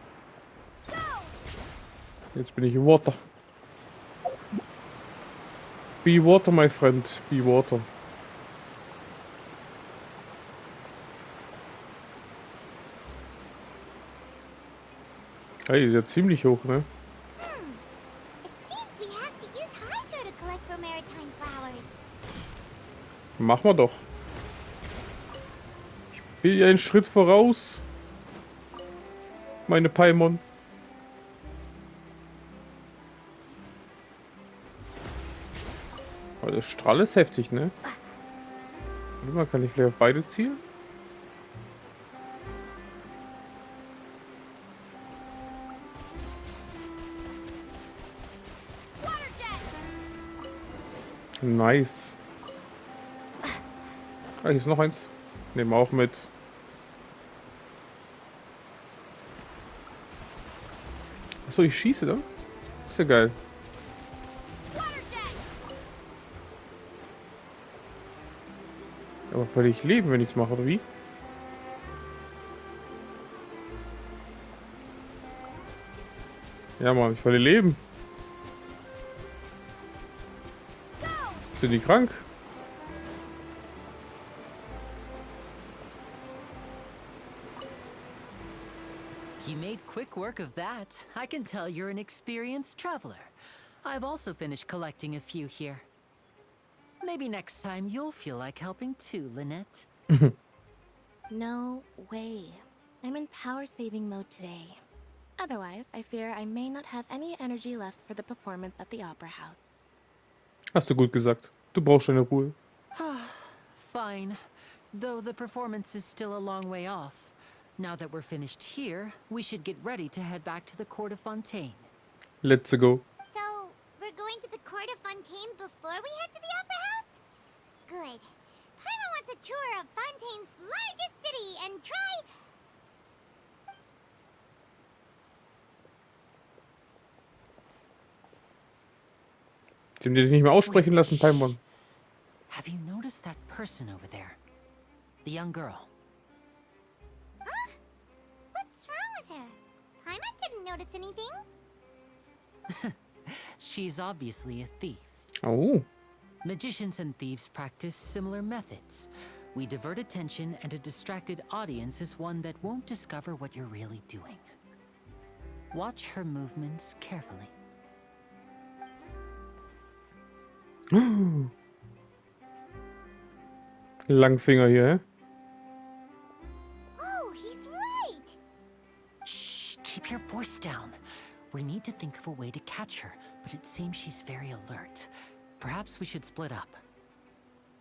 Jetzt bin ich Water. Be water, my friend. Be water. Hey, ist ja ziemlich hoch, ne? It seems we have to use Hydro to collect romaritime flowers. Machen wir doch. Ich bin ja einen Schritt voraus. Meine Paimon. Weil der Strahl ist heftig, ne? Warte mal, kann ich vielleicht auf beide zielen? Nice. Ah, hier ist noch eins. Nehmen wir auch mit. Achso, ich schieße dann? Ist ja geil. Aber völlig leben, wenn ich es mache, oder wie? Ja, Mann, ich verliere Leben. Sind die krank? You made quick work of that. I can tell you're an experienced traveler. I've also finished collecting a few here. Maybe next time you'll feel like helping too, Lynette. No way. I'm in power-saving mode today. Otherwise, I fear I may not have any energy left for the performance at the Opera House. Hast du gut gesagt. Du brauchst deine Ruhe. Fine. Though the performance is still a long way off. Now that we're finished here, we should get ready to head back to the court of Fontaine. Let's go. So, we're going to the court of Fontaine before we head to the Opera House? Good. Paimon wants a tour of Fontaine's largest city and try... Die haben dich nicht mehr aussprechen lassen, Paimon. Have you noticed that person over there? The young girl. Huh? What's wrong with her? Paimon didn't notice anything. She's obviously a thief. Oh. Magicians and thieves practice similar methods. We divert attention, and a distracted audience is one that won't discover what you're really doing. Watch her movements carefully. Langfinger hier, hä? Oh, he's right. Shh, keep your voice down. We need to think of a way to catch her, but it seems she's very alert. Perhaps we should split up.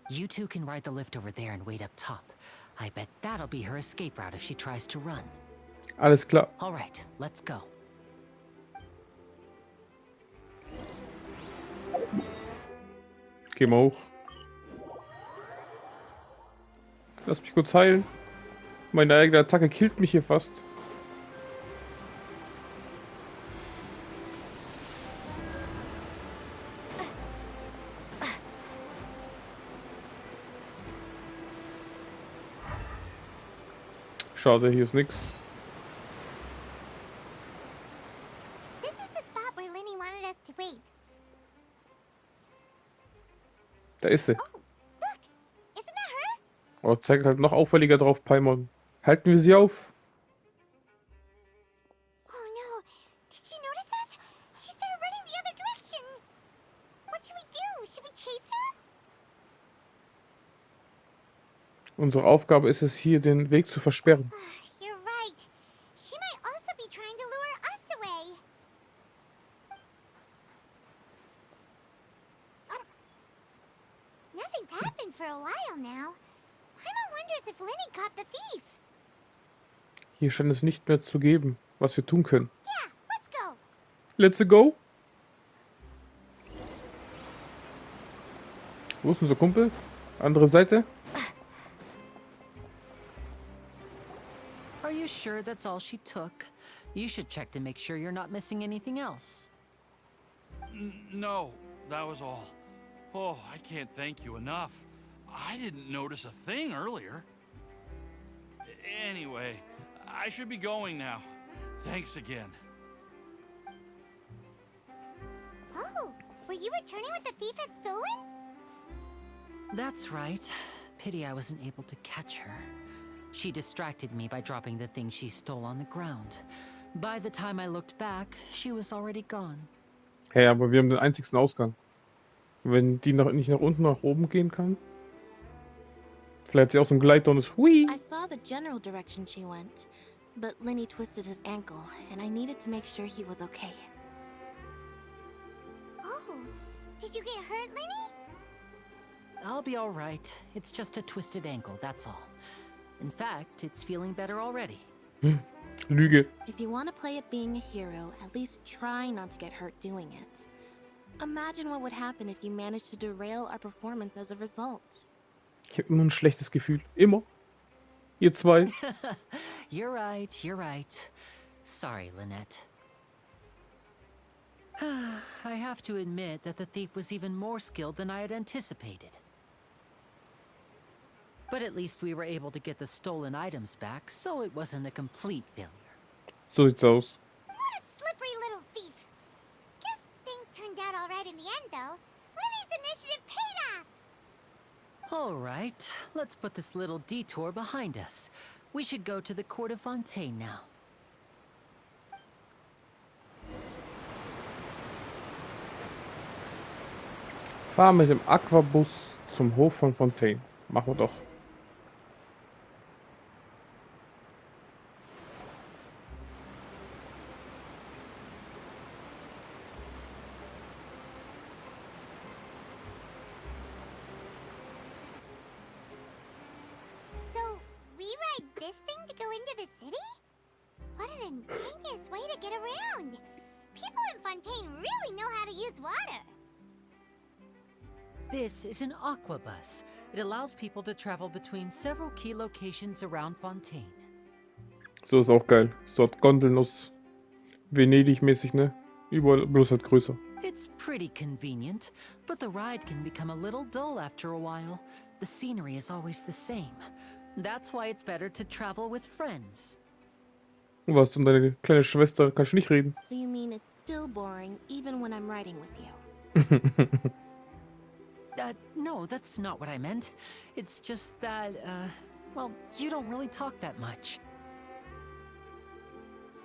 You two can ride the lift over there and wait up top. I bet that'll be her escape route if she tries to run. Alles klar. All right, let's go. Geh mal hoch. Lass mich kurz heilen. Meine eigene Attacke killt mich hier fast. Schade, hier ist nix. This is the spot where Linny wanted us to wait. Da ist sie. Oh, look! Isn't that her? Oh, zeig halt noch auffälliger drauf, Paimon. Halten wir sie auf. Oh no! Did she notice us? She started running the other direction! What should we do? Should we chase her? Unsere Aufgabe ist es hier, den Weg zu versperren. You're right. She might also be trying to lure us away. Nothing's happened for a while now. Paimon wonders if Linny caught the thief. Hier scheint es nicht mehr zu geben, was wir tun können. Yeah, let's go. Let's go. Wo ist unser Kumpel? Andere Seite? Are you sure that's all she took? You should check to make sure you're not missing anything else. No, that was all. Oh, I can't thank you enough. I didn't notice a thing earlier. Anyway, I should be going now. Thanks again. Oh, were you returning what the thief had stolen? That's right. Pity I wasn't able to catch her. She distracted me by dropping the thing she stole on the ground. By the time I looked back, she was already gone. Hey, aber wir haben den einzigsten Ausgang. Wenn die nicht nach unten, nach oben gehen kann. Vielleicht hat sie auch so ein Gleiter und ist hui. I saw the general direction she went, but Linny twisted his ankle, and I needed to make sure he was okay. Oh, did you get hurt, Linny? I'll be all right. It's just a twisted ankle, that's all. In fact, it's feeling better already. Lüge. If you want to play at being a hero, at least try not to get hurt doing it. Imagine what would happen if you managed to derail our performance as a result. Ich habe immer ein schlechtes Gefühl. Immer. Ihr zwei. You're right, you're right. Sorry, Lynette. I have to admit that the thief was even more skilled than I had anticipated. But at least we were able to get the stolen items back, so it wasn't a complete failure. So sieht's aus. What a slippery little thief. Guess things turned out all right in the end, though. Lily's initiative paid off. All right, let's put this little detour behind us. We should go to the court of Fontaine now. Fahr mit dem Aquabus zum Hof von Fontaine. Machen wir doch. So, we ride this thing to go into the city? What an ingenious way to get around. People in Fontaine really know how to use water. This is an aquabus. It allows people to travel between several key locations around Fontaine. So ist auch geil. So hat Gondeln aus Venedig-mäßig, ne? Überall, bloß halt größer. It's pretty convenient, but the ride can become a little dull after a while. The scenery is always the same. That's why it's better to travel with friends. Was, und deine kleine Schwester, kannst du nicht reden? So you mean it's still boring even when I'm riding with you? No, that's not what I meant. It's just that, well, you don't really talk that much.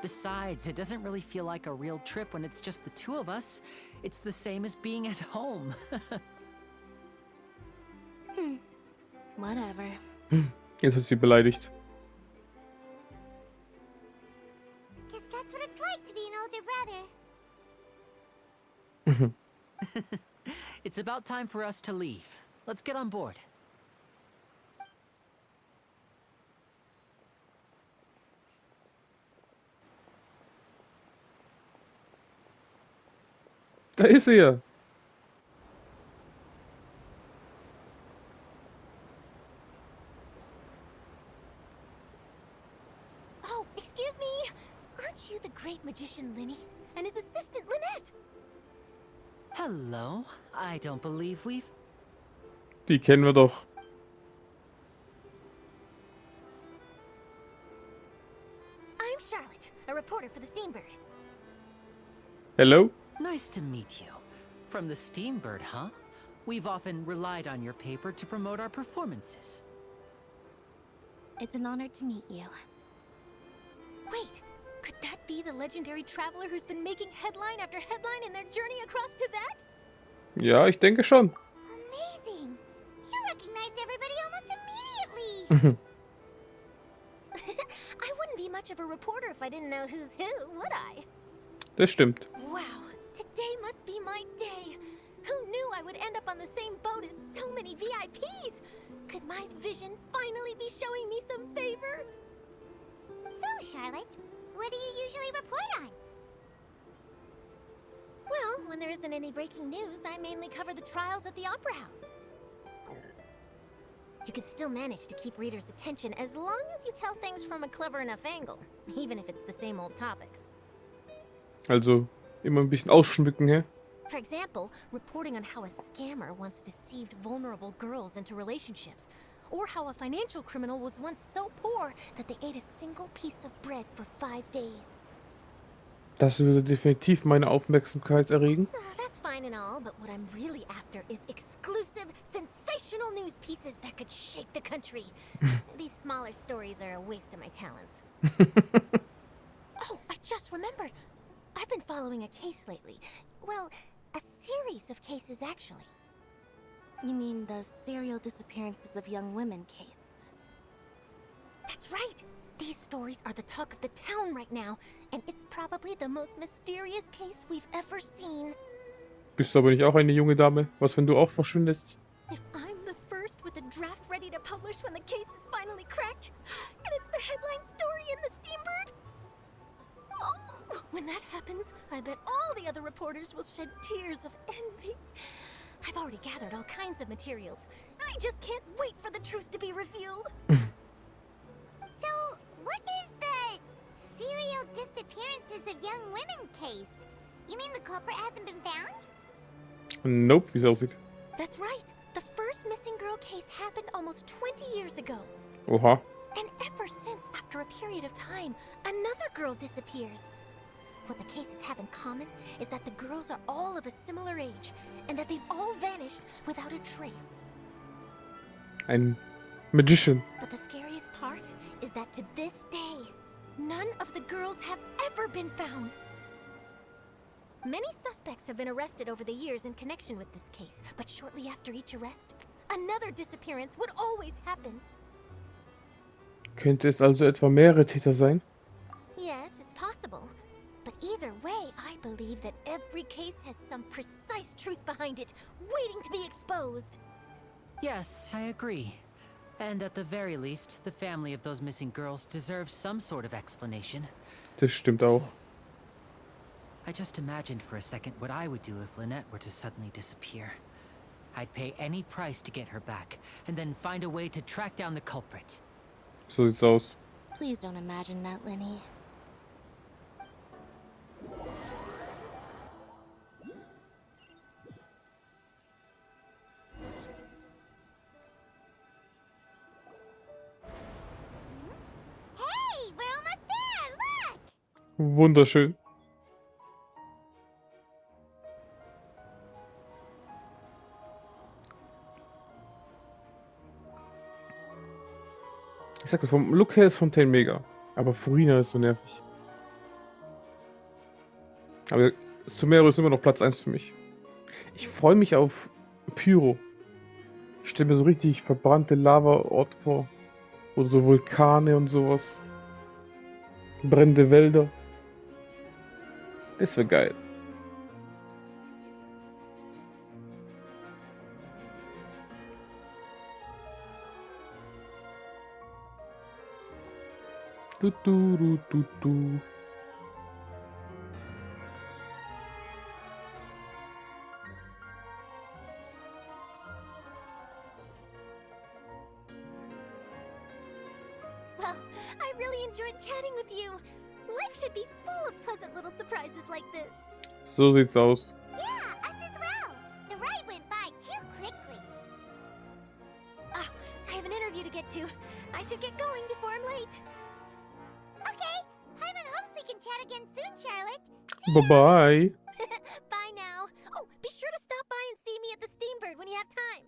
Besides, it doesn't really feel like a real trip when it's just the two of us. It's the same as being at home. Whatever. Jetzt hat sie beleidigt. Guess that's what it's like to be an older brother. It's about time for us to leave. Let's get on board. Da ist sie ja. Oh, excuse me. Aren't you the great magician Linny and his assistant Lynette? Hello. I don't believe we've... Die kennen wir doch. I'm Charlotte, a reporter for the Steambird. Hello? Nice to meet you. From the Steambird, huh? We've often relied on your paper to promote our performances. It's an honor to meet you. Wait, could that be the legendary traveler who's been making headline after headline in their journey across Tibet? Ja, ich denke schon. Amazing! You recognized everybody almost immediately! I wouldn't be much of a reporter if I didn't know who's who, would I? Das stimmt. Wow, today must be my day! Who knew I would end up on the same boat as so many VIPs? Could my vision finally be showing me some favor? So, Charlotte, what do you usually report on? Well, when there isn't any breaking news, I mainly cover the trials at the Opera House. You can still manage to keep readers' attention as long as you tell things from a clever enough angle, even if it's the same old topics. Also, immer ein bisschen ausschmücken, hä? For example, reporting on how a scammer once deceived vulnerable girls into relationships, or how a financial criminal was once so poor that they ate a single piece of bread for 5 days. Das würde definitiv meine Aufmerksamkeit erregen. That's fine and all, but what I'm really after is exclusive, sensational news pieces that could shake the country. These smaller stories are a waste of my talents. Oh, I just remembered. I've been following a case lately. Well, a series of cases, actually. You mean the serial disappearances of young women case? That's right! These stories are the talk of the town right now, and it's probably the most mysterious case we've ever seen. Bist du aber nicht auch eine junge Dame? Was, wenn du auch verschwindest? If I'm the first with a draft ready to publish when the case is finally cracked. And it's the headline story in the Steambird. Oh, when that happens, I bet all the other reporters will shed tears of envy. I've already gathered all kinds of materials. I just can't wait for the truth to be revealed. So, what is the serial disappearances of young women case? You mean the culprit hasn't been found? Nope, wie es aussieht. That's right. The first missing girl case happened almost 20 years ago. Oha. And ever since, after a period of time, another girl disappears. What the cases have in common is that the girls are all of a similar age, and that they've all vanished without a trace. Ein Magician. But the scariest part is that to this day, none of the girls have ever been found. Many suspects have been arrested over the years in connection with this case, but shortly after each arrest, another disappearance would always happen. Könnte es also etwa mehrere Täter sein? Yes, it's possible. But either way, I believe that every case has some precise truth behind it, waiting to be exposed. Yes, I agree. And at the very least, the family of those missing girls deserves some sort of explanation. Das stimmt auch. I just imagined for a second what I would do if Lynette were to suddenly disappear. I'd pay any price to get her back, and then find a way to track down the culprit. So sieht's aus. Please don't imagine that, Lenny. Hey, we're almost there! Look! Wunderschön. Ich sag, vom Look her ist Fontaine mega. Aber Furina ist so nervig. Aber Sumeru ist immer noch Platz 1 für mich. Ich freue mich auf Pyro. Ich stelle mir so richtig verbrannte Lava-Orte vor. Oder so Vulkane und sowas. Brennende Wälder. Das wäre geil. Du, du, du, du, du. Well, I really enjoyed chatting with you. Life should be full of pleasant little surprises like this. So sieht's aus. Yeah, us as well. The ride went by too quickly. Ah, I have an interview to get to. I should get going before I'm late. Okay, Hyman hopes we can chat again soon, Charlotte. Bye-bye. Bye now. Oh, be sure to stop by and see me at the Steambird when you have time.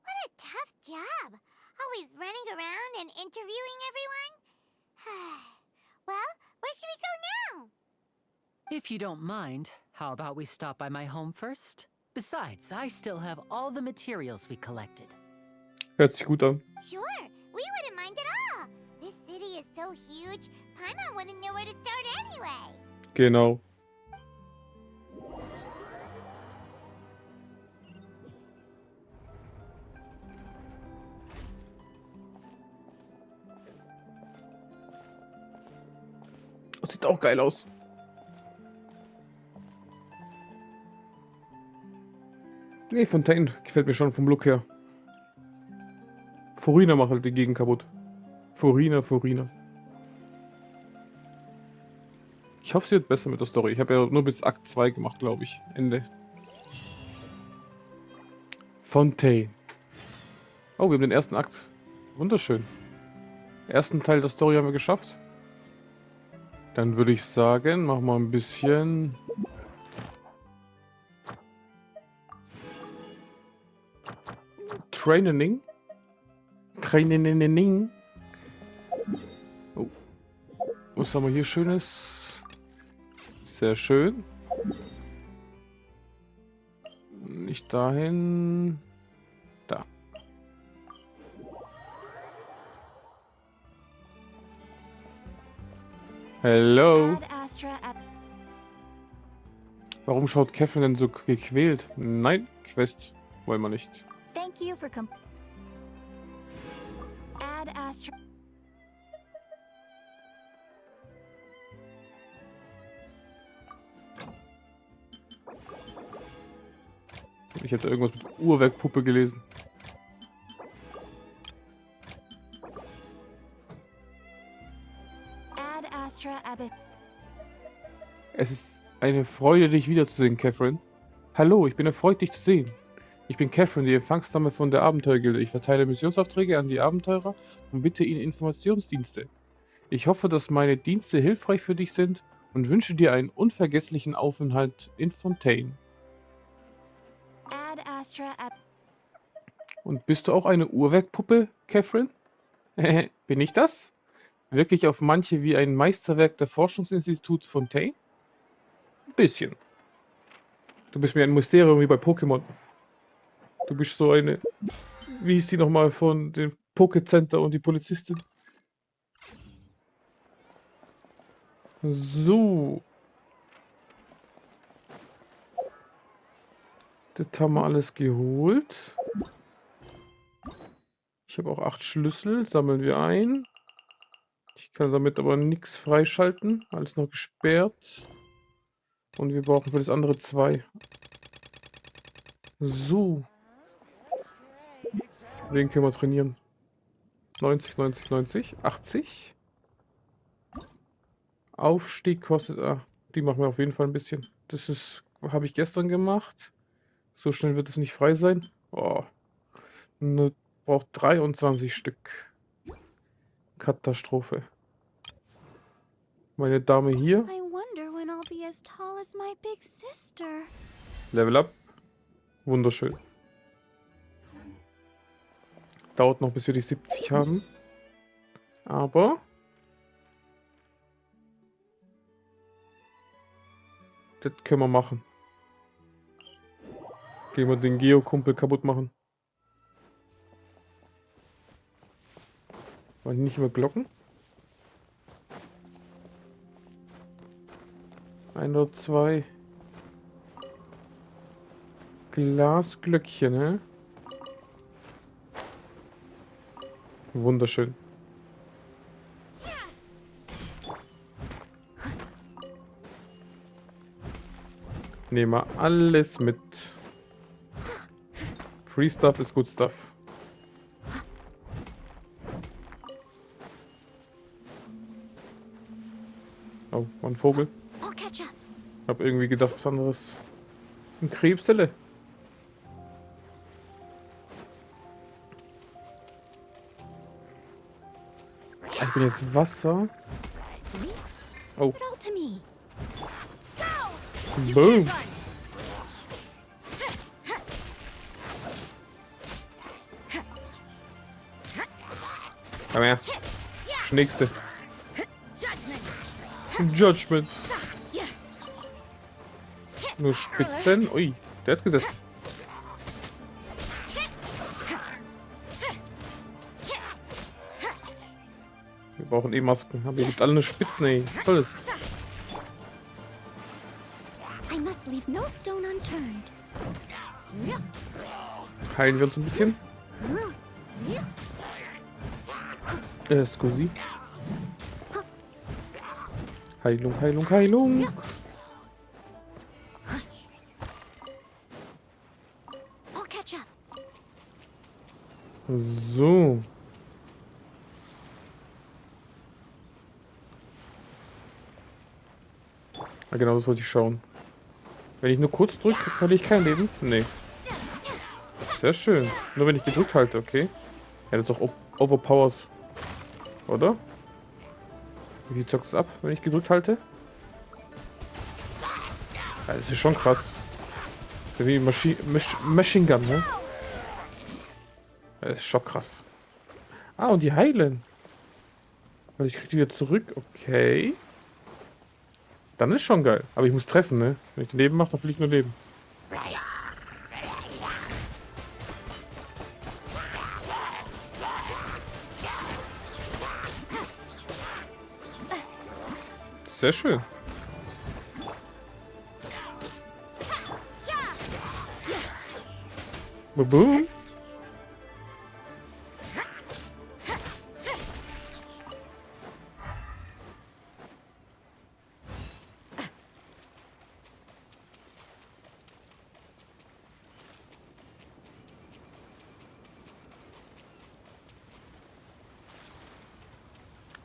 What a tough job. Always running around and interviewing everyone. Well, where should we go now? If you don't mind, how about we stop by my home first? Besides, I still have all the materials we collected. Hört sich gut an. Sure, we wouldn't mind at all. This city is so huge, Paimon wouldn't know where to start anyway. Genau. Das sieht auch geil aus. Nee, Fontaine gefällt mir schon vom Look her. Furina macht halt die Gegend kaputt. Furina. Ich hoffe, sie wird besser mit der Story. Ich habe ja nur bis Akt 2 gemacht, glaube ich. Ende. Fontaine. Oh, wir haben den ersten Akt. Wunderschön. Ersten Teil der Story haben wir geschafft. Dann würde ich sagen, machen wir ein bisschen... Training. Oh. Was haben wir hier Schönes? Sehr schön. Nicht dahin. Da. Hello. Warum schaut Catherine denn so gequält? Nein, Quest wollen wir nicht. Thank you for Add Astra. Ich hätte irgendwas mit Uhrwerkpuppe gelesen. Add Astra Abbott. Es ist eine Freude, dich wiederzusehen, Catherine. Hallo, ich bin erfreut, dich zu sehen. Ich bin Catherine, die Empfangsdame von der Abenteuergilde. Ich verteile Missionsaufträge an die Abenteurer und bitte ihnen Informationsdienste. Ich hoffe, dass meine Dienste hilfreich für dich sind und wünsche dir einen unvergesslichen Aufenthalt in Fontaine. Add Astra Abbott. Und bist du auch eine Uhrwerkpuppe, Catherine? Bin ich das? Wirklich auf manche wie ein Meisterwerk der Forschungsinstituts Fontaine? Ein bisschen. Du bist mir ein Mysterium wie bei Pokémon. Du bist so eine... Wie hieß die nochmal von dem Pokécenter und die Polizistin? So. Das haben wir alles geholt. Ich habe auch 8 Schlüssel. Sammeln wir ein. Ich kann damit aber nichts freischalten. Alles noch gesperrt. Und wir brauchen für das andere 2. So. Wen können wir trainieren? 90, 90, 90. 80. Aufstieg kostet... Ah, die machen wir auf jeden Fall ein bisschen. Das ist... Habe ich gestern gemacht. So schnell wird es nicht frei sein. Oh. Braucht 23 Stück. Katastrophe. Meine Dame hier. I wonder when I'll be as tall as my big sister. Level up. Wunderschön. Dauert noch, bis wir die 70 haben. Aber... Das können wir machen. Gehen wir den Geo-Kumpel kaputt machen. Wollen die nicht immer Glocken? 1 oder 2. Glasglöckchen, ne? Wunderschön. Nehmen wir alles mit. Free Stuff ist good stuff. Oh, war ein Vogel. Hab irgendwie gedacht, was anderes. Eine Krebszelle. Ich bin jetzt Wasser. Oh. Boom. Komm her. Nächste. Judgment. Nur Spitzen. Ui, der hat gesessen. Wir brauchen eh Masken. Aber ihr habt alle eine Spitzen, ey. Was soll das? Heilen wir uns ein bisschen. Scusi. Heilung, Heilung, Heilung. So. Ah, genau, das wollte ich schauen. Wenn ich nur kurz drücke, verliere ich kein Leben? Nee. Sehr schön. Nur wenn ich gedrückt halte, okay. Ja, das ist auch overpowered. Oder? Wie zockt es ab, wenn ich gedrückt halte? Ja, das ist schon krass. Das ist wie Machine Gun, ne? Das ist schon krass. Ah, und die heilen. Also ich krieg die wieder zurück. Okay. Dann ist schon geil. Aber ich muss treffen, ne? Wenn ich Leben mache, dann verliere ich nur Leben. Sehr schön. Boom.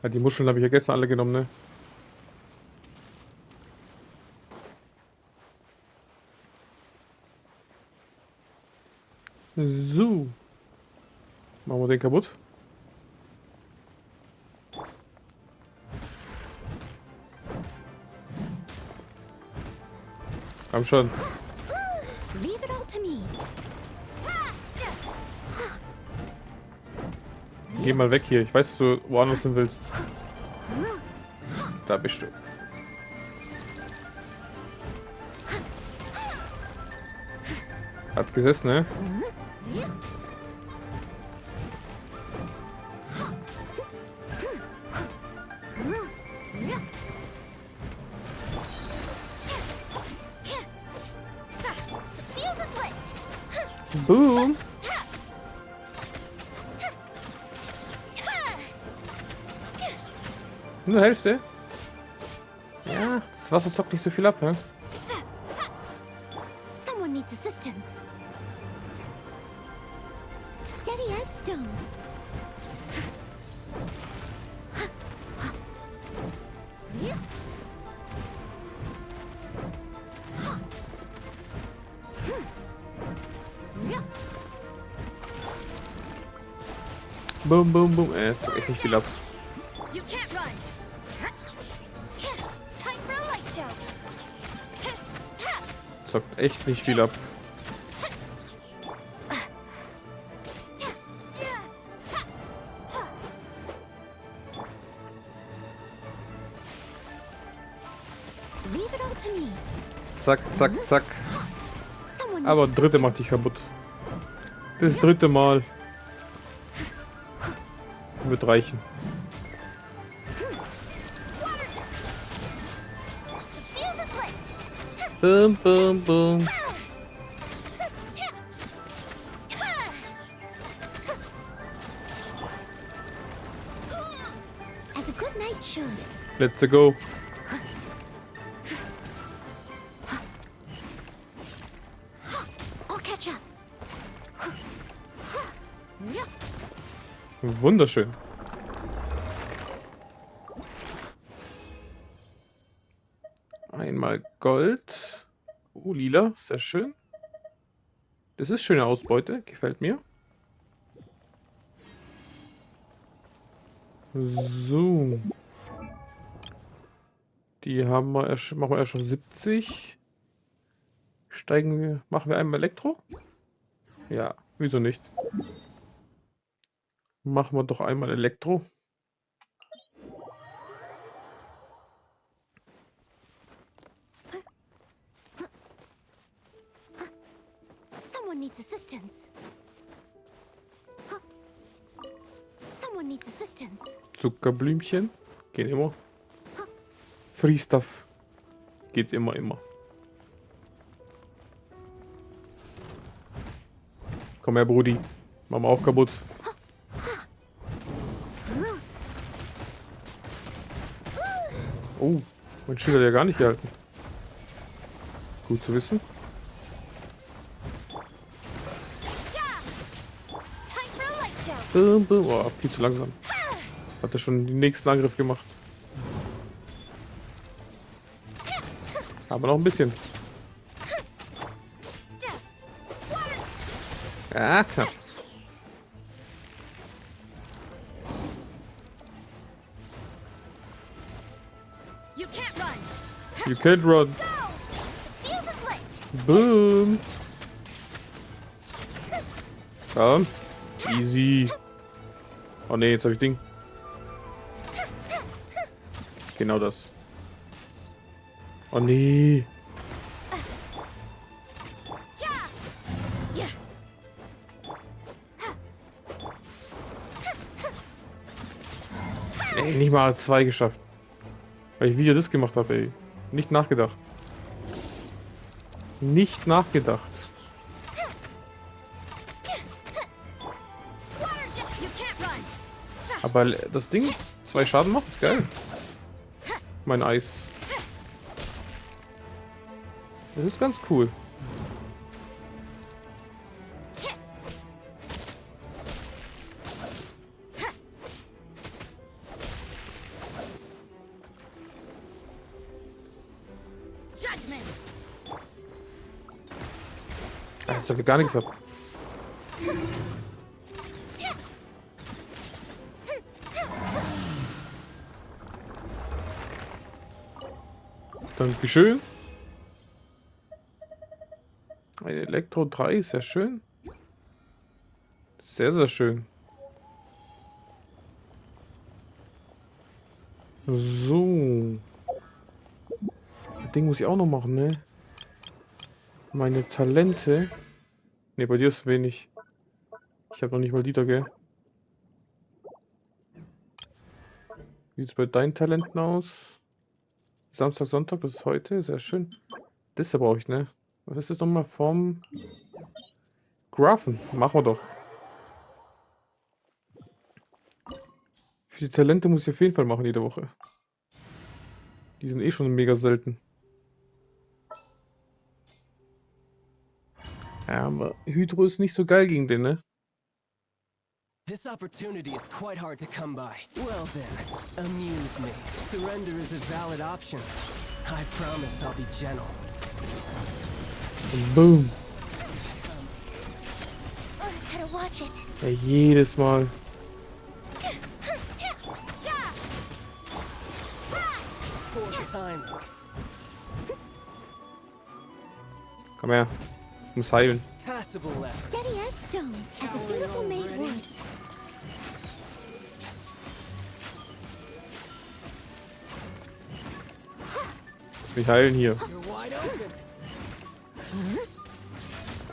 Ja, die Muscheln habe ich ja gestern alle genommen, ne? So. Machen wir den kaputt. Komm schon. Leave it all to me. Geh mal weg hier. Ich weiß, dass du woanders hin willst. Da bist du. Hat gesessen, ne? Boom. Nur Hälfte. Ja, das Wasser zockt nicht so viel ab, ne? Someone needs assistance. Steady as stone. Boom, boom, boom. Zockt echt nicht viel ab. You can't run. Time for a light show. Zockt echt nicht viel ab. Leave it all to me. Zack, zack, zack. Someone Aber needs dritte macht dich kaputt. Das dritte Mal. Wird reichen. Boom, boom, boom. As a good knight should. Let's go. I'll catch up. Wunderschön. Einmal Gold. Oh, lila. Sehr schön. Das ist schöne Ausbeute. Gefällt mir. So. Die haben wir erst, machen wir erst schon 70. Steigen wir. Machen wir einmal Elektro? Ja, wieso nicht? Machen wir doch einmal Elektro. Someone needs assistance. Someone needs assistance. Zuckerblümchen. Geht immer. Free Stuff. Geht immer, immer. Komm her, Brudi. Machen wir auch kaputt. Oh, mein Schild hat ja gar nicht gehalten. Gut zu wissen. Boom, boom. Oh, viel zu langsam. Hat er schon den nächsten Angriff gemacht. Aber noch ein bisschen. Ja, knapp. You can't run. You can't run. Boom. Komm. Easy. Oh ne, jetzt habe ich Ding. Genau das. Oh nee. Ey, nicht mal 2 geschafft. Weil ich wieder das gemacht habe, ey. Nicht nachgedacht. Nicht nachgedacht. Aber das Ding 2 Schaden macht, ist geil. Mein Eis. Das ist ganz cool. Jetzt sagt gar nichts ab. Dankeschön. Ein Elektro 3 ist ja schön. Sehr, sehr schön. So. Das Ding muss ich auch noch machen, ne? Meine Talente. Ne, bei dir ist wenig. Ich habe noch nicht mal Dieter, gell? Wie sieht es bei deinen Talenten aus? Samstag, Sonntag, das ist heute. Sehr schön. Das brauche ich, ne? Was ist das nochmal? Vom Graphen. Machen wir doch. Für die Talente muss ich auf jeden Fall machen jede Woche. Die sind eh schon mega selten. Ja, aber Hydro ist nicht so geil gegen den, ne? This opportunity is quite hard to come by. Well then, amuse me. Surrender is a valid option. I promise I'll be gentle. Und boom. Gotta watch it. Ja, jedes Mal. Poor timing. Komm her. Ich muss heilen. Passable left. Steady as stone, as a dutiful maid would. Lass mich heilen hier. You're wide open.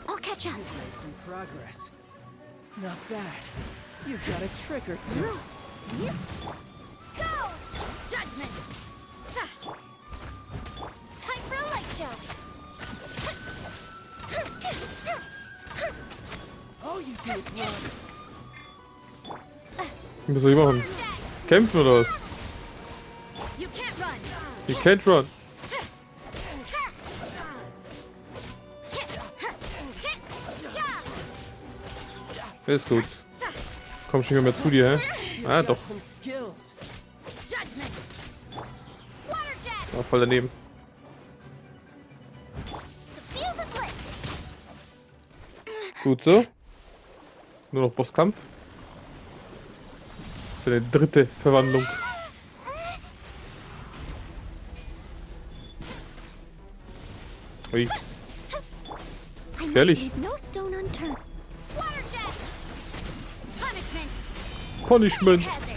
I'll catch up. Made some progress. Not bad. You've got a trick or two. Go! Judgment! Time for a light show! All you do is run. Was soll ich machen? Kämpfen oder was? You can't run! You can't run. Ist gut. Komm schon mehr zu dir, hä? Ah, doch. Some skills. Judgment! Water jet! War voll daneben. The fuse is lit! Gut so. Nur noch Bosskampf. Für die dritte Verwandlung. Ui. I must Gefährlich. leave no stone unturned. Water jet! Punishment! Punishment. Hazard!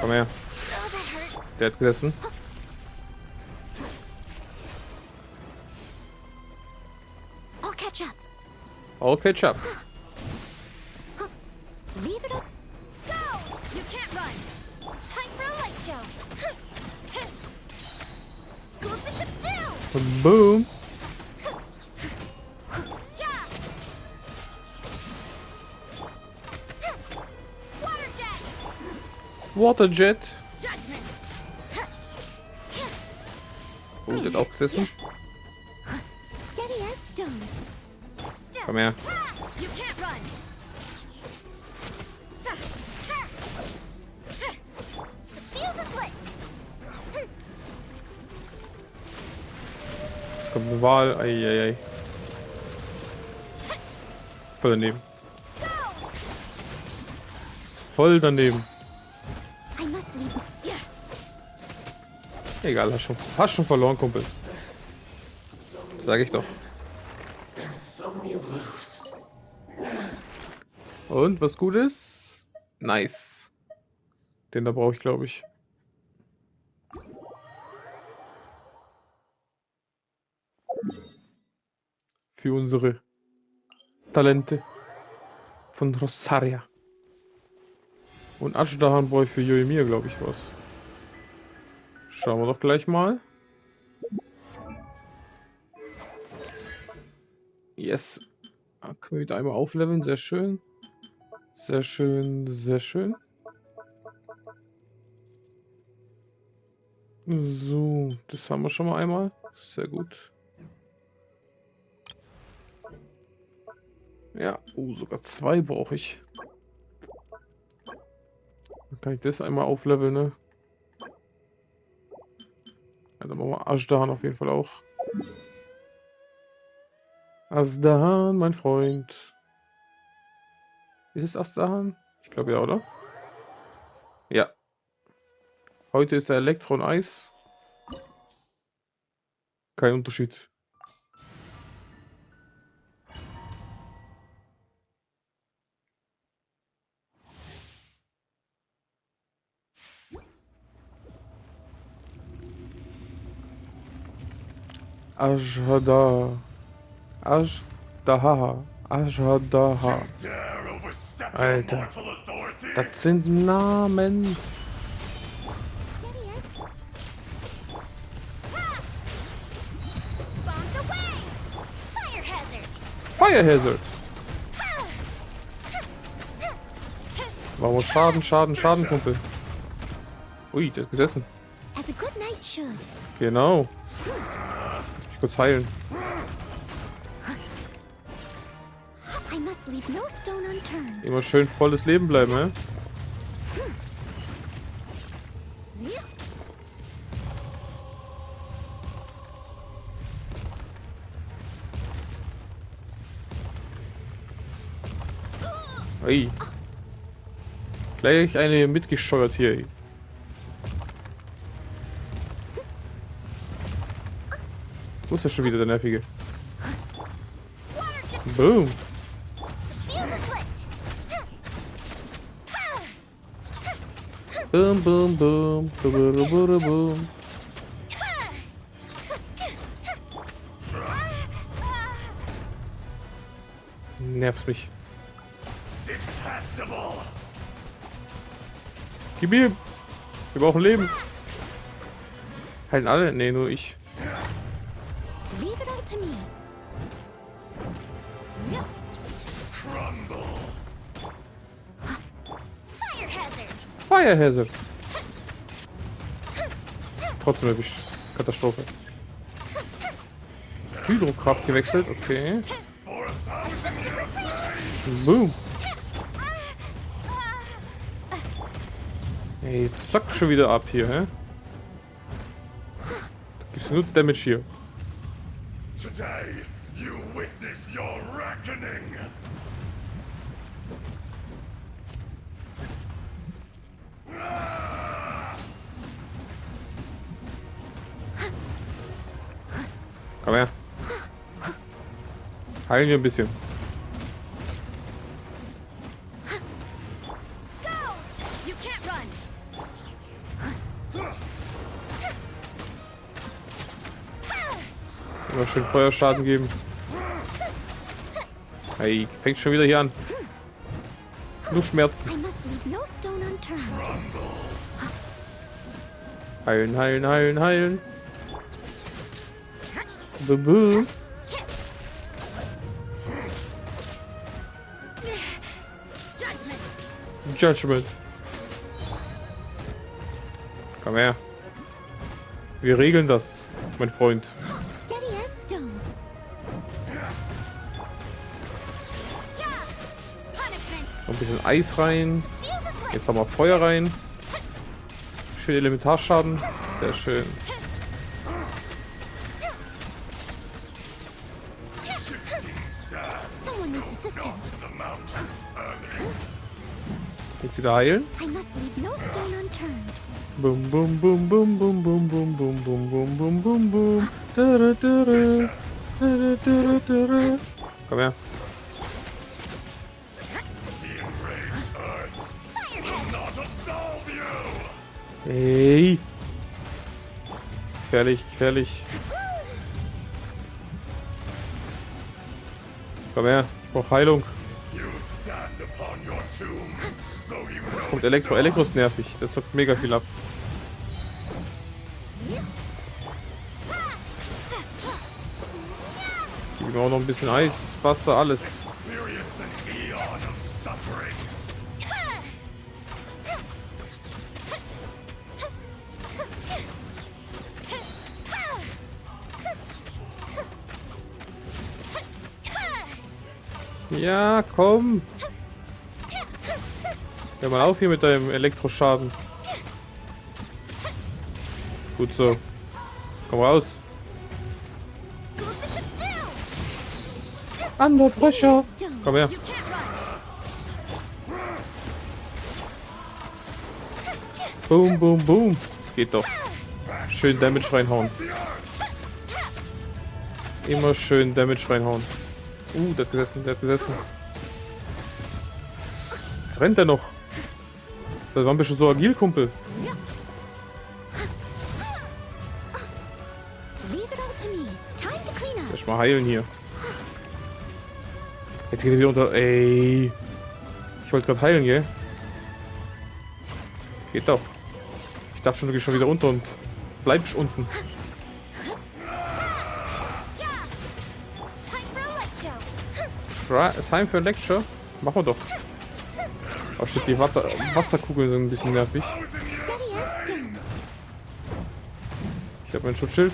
Komm her. Oh, that hurt. Der hat gesessen. I'll catch up. All catch up. Leave it up. Go! You can't run. Time for a light show. Go Bishop do! Und boom. Yeah! Water jet! Water Jet. Judgment! Oh, der hat auch gesessen. Steady as stone. Komm her. You can't run. The fuse is lit. Jetzt kommt eine Wahl. Eieiei. Voll daneben. Voll daneben. I must leave. Yeah. Egal, hast schon verloren, Kumpel. Sag ich doch. Und was gut ist? Nice. Den da brauche ich, glaube ich. Für unsere Talente von Rosaria. Und Ashdahan brauche ich für Yoemir, glaube ich, was. Schauen wir doch gleich mal. Yes. Können wir wieder einmal aufleveln. Sehr schön. Sehr schön, sehr schön. So, das haben wir schon mal einmal. Sehr gut. Ja, sogar 2 brauche ich. Dann kann ich das einmal aufleveln, ne? Ja, dann machen wir Ashdahan auf jeden Fall auch. Ashdahan, mein Freund. Ist es Ashdahan? Ich glaube ja, oder? Ja. Heute ist der Elektron Eis. Kein Unterschied. Ashada. Ashdaha. Ashadaha. Alter. Das sind Namen. Bombs away! Fire hazard! Fire Hazard. Warum Schaden, Schaden, Schaden, Kumpel? Ui, der ist gesessen. As a good knight should. Genau. Ich muss kurz heilen. I must leave no stone unturned. Immer schön volles Leben bleiben, ne? Ui. Gleich eine mitgesteuert hier. Ey. Wo ist ja schon wieder der Nervige? Boom. Boom, boom, boom. Boom, boom, boom. Nervt mich. Gib ihm! Wir brauchen Leben. Heilen alle? Ne, nur ich. Leave it all to me. Fire hazard! Fire Hazard. Trotzdem erwischt. Katastrophe. Hydrokraft gewechselt, okay. Boom. Ey, zack, schon wieder ab hier, hä? Da gibt's nur Damage hier. Today, you witness your reckoning. Komm her. Heilen wir ein bisschen. You can't run! Immer schön Feuerschaden geben. Hey, fängt schon wieder hier an. Nur Schmerzen. I must leave no stone unturned. Heilen, heilen, heilen, heilen. Boom. Judgment. Komm her. Wir regeln das, mein Freund. Steady as stone. Noch ein bisschen Eis rein. Jetzt haben wir Feuer rein. Schön Elementarschaden. Sehr schön. Someone needs assistance. Jetzt wieder heilen. I must leave no stone unturned. Boom, boom, boom, boom, boom, boom, boom, boom, boom, boom, boom, boom, boom. Da-da-da-da. Da-da-da-da-da. Komm her. Hey. Gefährlich, gefährlich. Komm her, ich brauch Heilung. Kommt Elektro. Elektro ist nervig. Der zockt mega viel ab. Gib ihm auch noch ein bisschen Eis, Wasser, alles. Ja, komm. Hör mal auf hier mit deinem Elektroschaden. Gut so. Komm raus. Under pressure. Komm her. Boom, boom, boom. Geht doch. Schön Damage reinhauen. Immer schön Damage reinhauen. Der hat gesessen, der hat gesessen. Jetzt rennt er noch. Das war ein bisschen so agil, Kumpel. Lass mal heilen hier. Jetzt geht er wieder unter. Ey. Ich wollte gerade heilen, gell? Geht doch. Ich dachte schon, du gehst schon wieder runter und bleibst unten. Time for a lecture? Machen wir doch. Oh shit, die Wasserkugeln sind ein bisschen nervig. Ich habe mein Schutzschild.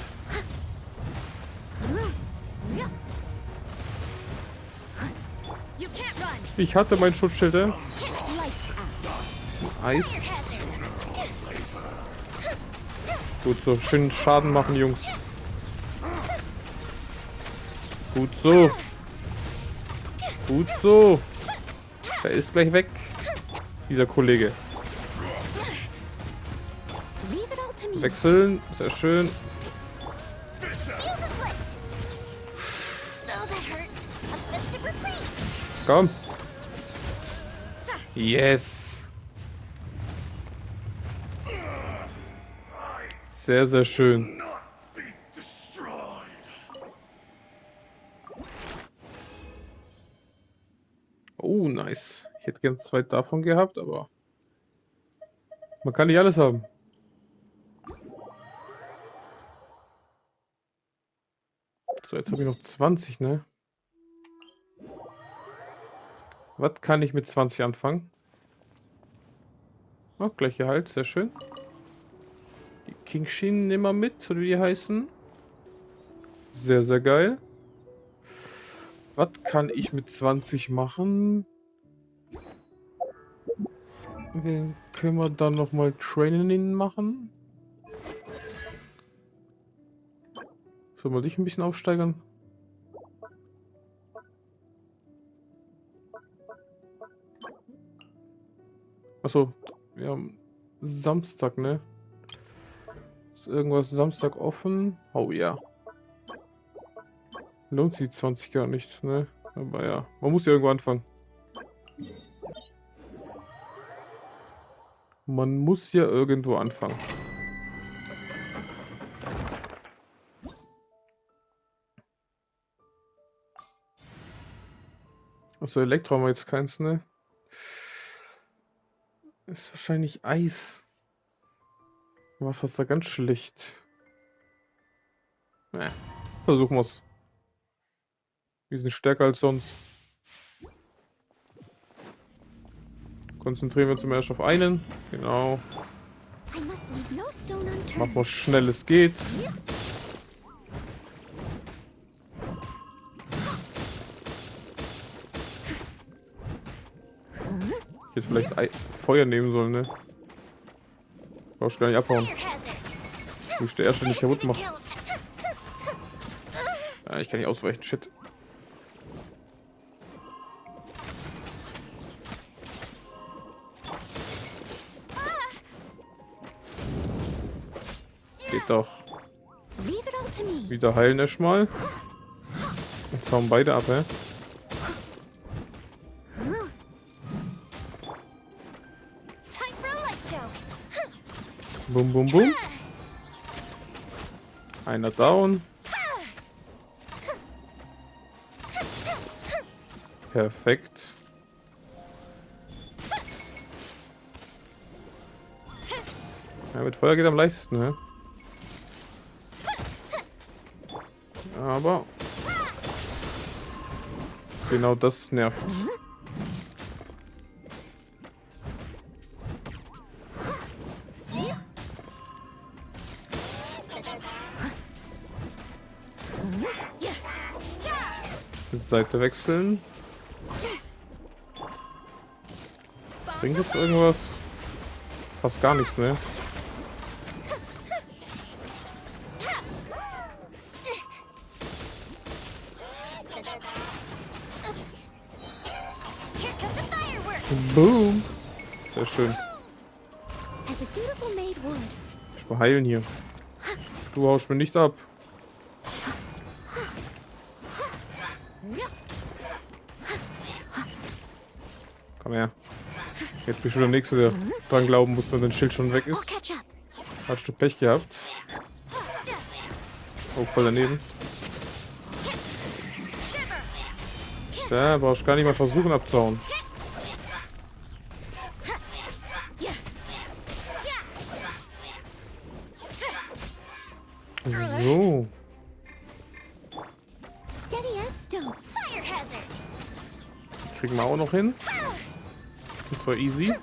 Ich hatte mein Schutzschild. Eis. Gut so, schön Schaden machen, Jungs. Gut so. Gut so. Er ist gleich weg. Dieser Kollege. Wechseln. Sehr schön. Komm. Yes. Sehr, sehr schön. Oh, nice. Ich hätte gern 2 davon gehabt, aber man kann nicht alles haben. So, jetzt habe ich noch 20, ne? Was kann ich mit 20 anfangen? Oh, gleiche Halt, sehr schön. Die Genshin nehmen wir mit, oder wie die heißen. Sehr, sehr geil. Was kann ich mit 20 machen? Wen können wir dann nochmal Training machen? Sollen wir dich ein bisschen aufsteigern? Achso, wir haben Samstag, ne? Ist irgendwas Samstag offen? Oh ja. Lohnt sich 20 gar nicht, ne? Aber ja, man muss ja irgendwo anfangen. Man muss ja irgendwo anfangen. Achso, Elektro haben wir jetzt keins, ne? Ist wahrscheinlich Eis. Was ist da ganz schlecht? Ne, versuchen wir es. Wir sind stärker als sonst. Konzentrieren wir uns zuerst auf einen. Genau. Machen wir schnell es geht. Ich hätte vielleicht Feuer nehmen sollen, ne? Brauchst du gar nicht abhauen. Wo ich der erste nicht kaputt mache. Ja, ich kann nicht ausweichen, shit. Geht doch. Wieder heilen erstmal. Jetzt hauen beide ab, hä? Bum, bum, bum. Einer down. Perfekt. Ja, mit Feuer geht am leichtesten, ne? Aber genau das nervt. Seite wechseln. Bringt das irgendwas? Fast gar nichts, ne? Boom! Sehr schön. As a dutiful maid would. Ich mal heilen hier. Du haust mir nicht ab. Komm her. Jetzt bist du der Nächste, der dran glauben muss, wenn dein Schild schon weg ist. Hast du Pech gehabt. Oh, voll daneben. Da brauchst du gar nicht mal versuchen abzuhauen. So. Kriegen wir auch noch hin. Das war easy.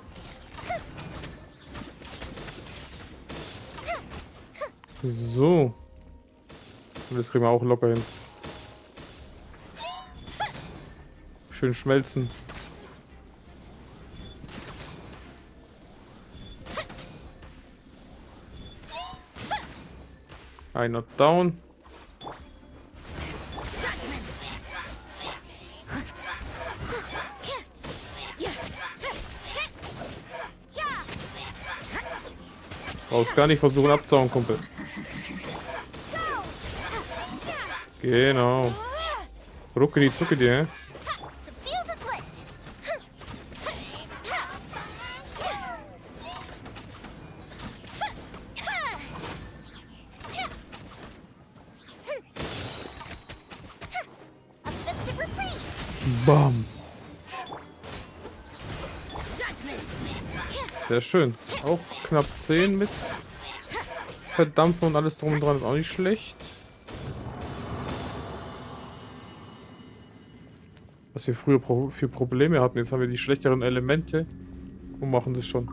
So. Und das kriegen wir auch locker hin. Schön schmelzen. Einer down. Brauchst gar nicht versuchen abzuhauen, Kumpel. Genau. Rucke die Zucke dir. Bam. Sehr schön. Auch knapp 10 mit Verdampfen und alles drum und dran ist auch nicht schlecht. Was wir früher für Probleme hatten, jetzt haben wir die schlechteren Elemente und machen das schon.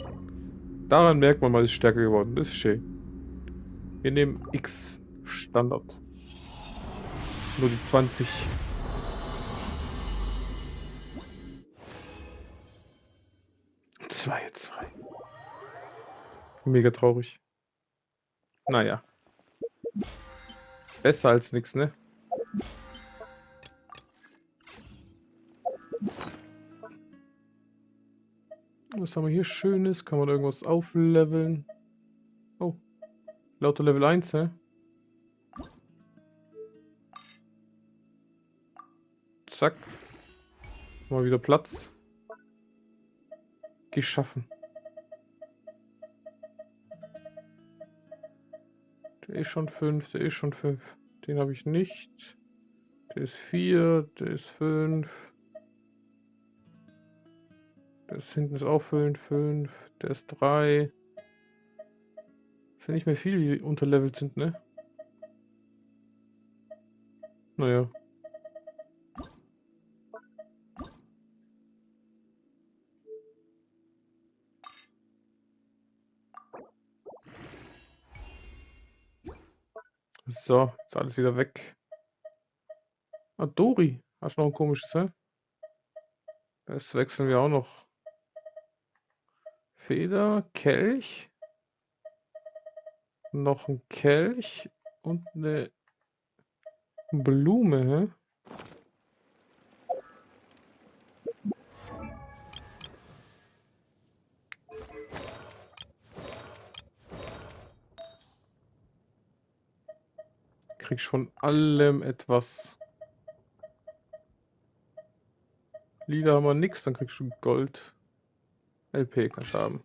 Daran merkt man, man ist stärker geworden. Das ist schön. Wir nehmen X Standard. Nur die 20. Zwei. Mega traurig. Naja. Besser als nichts, ne? Was haben wir hier Schönes? Kann man irgendwas aufleveln? Oh. Lauter Level 1, hä? Zack. Mal wieder Platz. Geschaffen. Der ist schon 5, der ist schon 5. Den habe ich nicht. Der ist 4, der ist 5. Das hinten ist auch 5. Der ist 3. Ist ja nicht mehr viele, die unterlevelt sind, ne? Naja. So, ist alles wieder weg. Ah, Dori. Hast du noch ein komisches, hä? Das wechseln wir auch noch. Feder, Kelch. Noch ein Kelch. Und eine Blume, hä? Kriegst von allem etwas. Lila haben wir nix, dann kriegst du Gold. LP kannst du haben.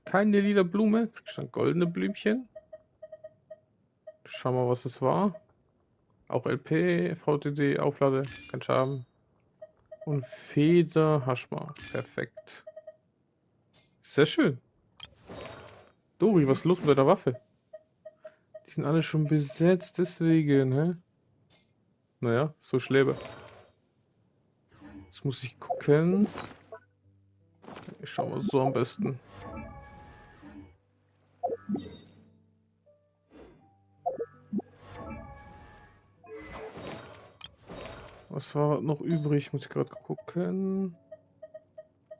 Keine lila Blume, kriegst du ein goldene Blümchen. Schauen wir mal, was das war. Auch LP, VTD, Auflade, kannst du haben. Und Feder, hast du mal. Perfekt. Sehr schön. Dori, was ist los mit deiner Waffe? Die sind alle schon besetzt, deswegen, hä? Naja, so Schläbe. Jetzt muss ich gucken. Ich schau mal so am besten. Was war noch übrig? Muss ich gerade gucken.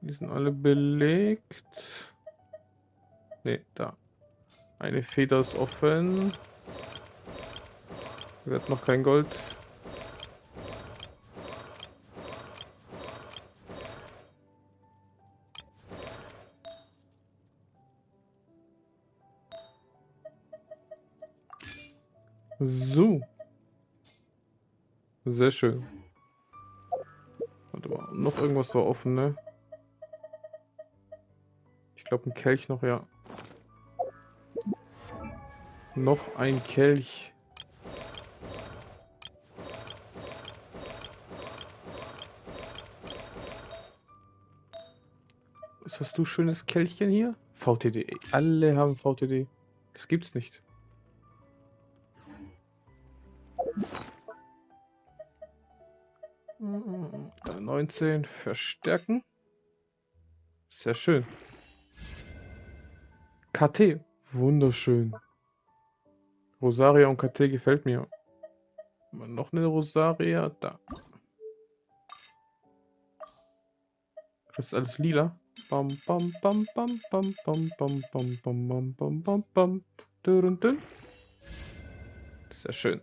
Die sind alle belegt. Ne, da. Eine Feder ist offen. Wird noch kein Gold. So. Sehr schön. Warte mal, noch irgendwas war offen, ne? Ich glaube ein Kelch noch, ja. Noch ein Kelch. Was hast du schönes Kelchchen hier? VTD. Ey, alle haben VTD. Das gibt's nicht. Da 19 verstärken. Sehr schön. KT. Wunderschön. Rosaria und KT gefällt mir. Noch eine Rosaria. Da. Das ist alles lila. Bam, bam, bam, bam, bam, bam, bam, bam, bam, bam, bam, bam, bam. Dün, dün. Sehr schön.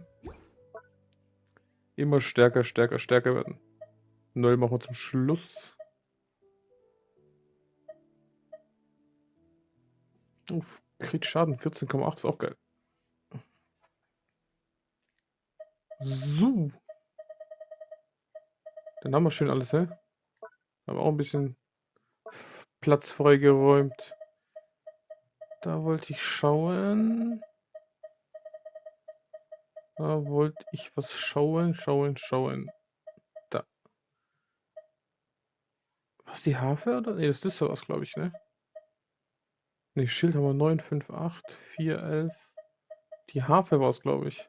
Immer stärker, stärker, stärker werden. 0 machen wir zum Schluss. Uff, kriegt Schaden. 14,8 ist auch geil. So. Dann haben wir schön alles, hä? Haben wir auch ein bisschen Platz freigeräumt. Da wollte ich schauen. Da wollte ich was schauen. Da. Was, die Harfe oder? Ne, das ist sowas, glaube ich, ne? Ne, Schild haben wir 9, 5, 8, 4, 11. Die Harfe war es, glaube ich.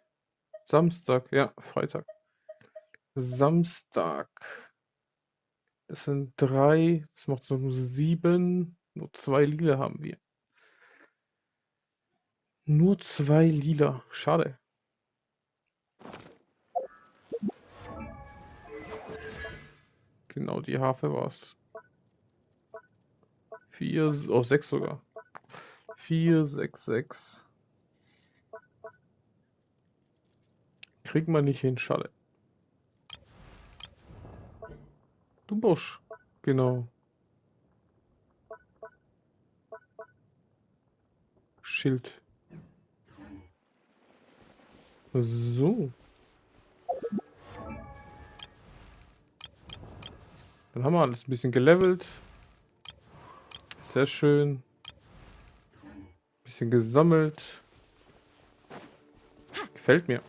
Samstag, ja, Freitag. Samstag. Das sind 3, das macht so 7. Nur 2 Lila haben wir. Nur 2 Lila. Schade. Genau, die Harfe war es. 4, oh 6 sogar. 4, 6, 6. Kriegt man nicht hin, schade. Du Busch. Genau. Schild. So. Dann haben wir alles ein bisschen gelevelt. Sehr schön. Bisschen gesammelt. Gefällt mir.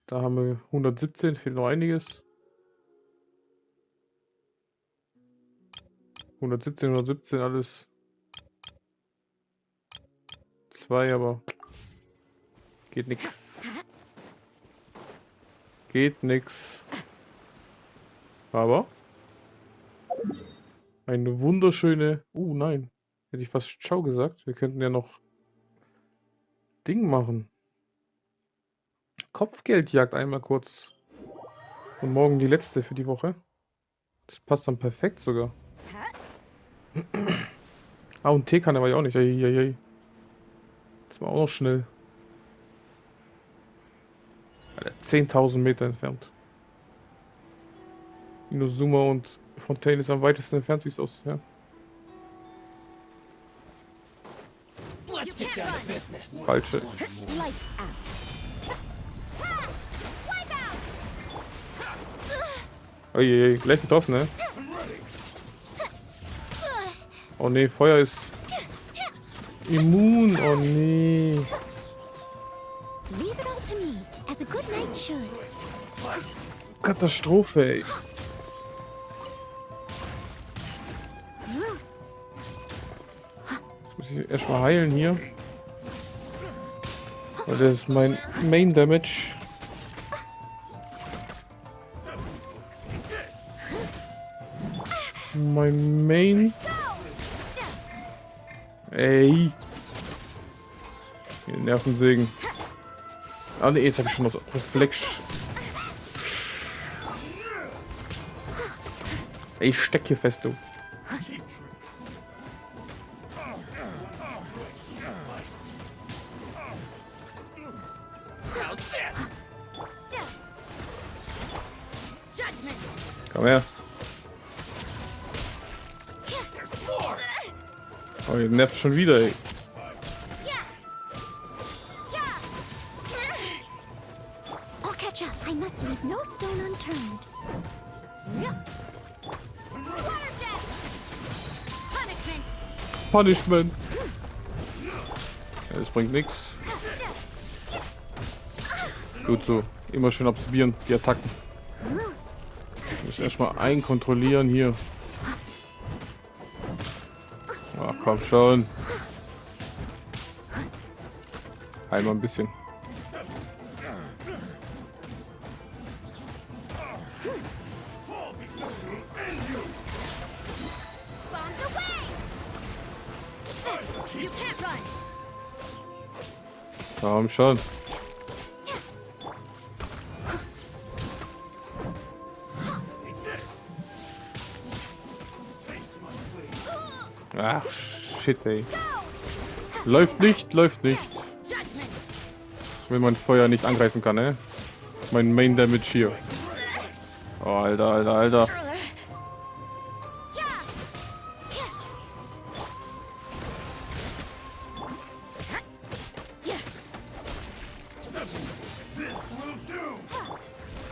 Da haben wir 117, fehlt noch einiges. 117 alles. 2, aber geht nix. Geht nix. Aber eine wunderschöne... nein. Hätte ich fast Ciao gesagt. Wir könnten ja noch Ding machen. Kopfgeldjagd einmal kurz. Und morgen die letzte für die Woche. Das passt dann perfekt sogar. Ah, und Teekanne war ja auch nicht. Eieiei. Das war auch noch schnell. Alter, 10.000 Meter entfernt. Inozuma und Fontaine ist am weitesten entfernt, wie es aussieht. Ja. Falsche. Eieiei, gleich getroffen, ne? Oh ne, Feuer ist immun. Oh nee. Katastrophe, ey. Jetzt muss ich erstmal heilen hier. Weil das ist mein Main Damage. Mein Main. Ey. Hier, Nervensägen. Ah ne, jetzt habe ich schon was Reflex. Ich steck hier fest, du. Komm her. Oh, ihr nervt schon wieder, ey. I'll catch up. I must leave no stone unturned. Water jet! Punishment! Punishment. Ja, das bringt nichts. Gut so. Immer schön absorbieren, die Attacken. Muss erstmal einkontrollieren hier. Ach, komm schon. Einmal ein bisschen. Komm schon. Ach, shit, ey. Läuft nicht, läuft nicht. Wenn man Feuer nicht angreifen kann, ne? Mein Main Damage hier. Oh, Alter, Alter, Alter.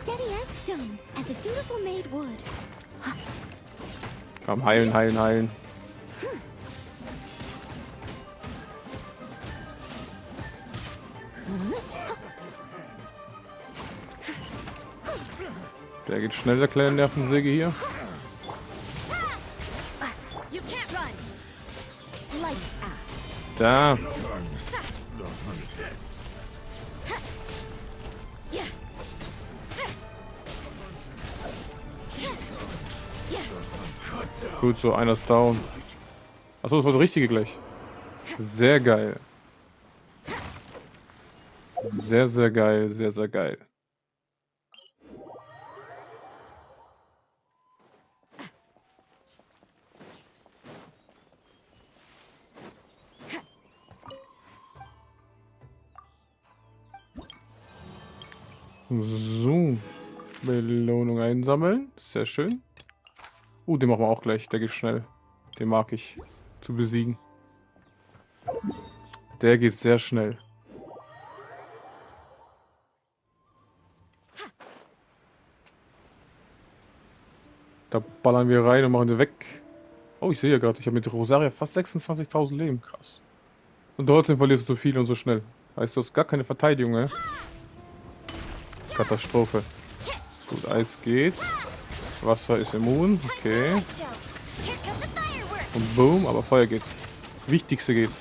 Steady as stone, as a dutiful maid would. Komm, heilen, heilen, heilen. Der geht schnell, der kleine Nervensäge hier. Da. Gut, so einer ist down. Achso, das war der richtige gleich. Sehr geil. Sehr, sehr geil, sehr, sehr geil. So. Belohnung einsammeln. Sehr schön. Den machen wir auch gleich. Der geht schnell. Den mag ich zu besiegen. Der geht sehr schnell. Da ballern wir rein und machen den weg. Oh, ich sehe ja gerade, ich habe mit Rosaria fast 26.000 Leben. Krass. Und trotzdem verlierst du so viel und so schnell. Heißt, du hast gar keine Verteidigung, ne? Katastrophe. Gut, Eis geht. Wasser ist immun. Okay. Und boom, aber Feuer geht. Wichtigste geht.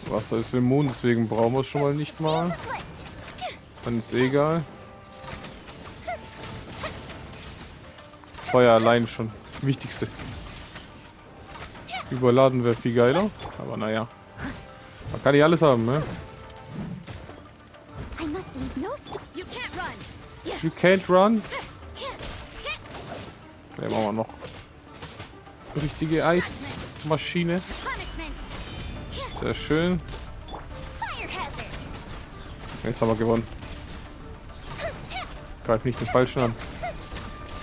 Wasser ist immun, deswegen brauchen wir es schon mal nicht mal. Dann ist egal. Feuer allein schon. Wichtigste. Überladen wäre viel geiler. Aber naja. Man kann nicht alles haben, ne? You can't run. Ne, machen wir noch. Richtige Eismaschine. Sehr schön. Jetzt haben wir gewonnen. Greif nicht den falschen an.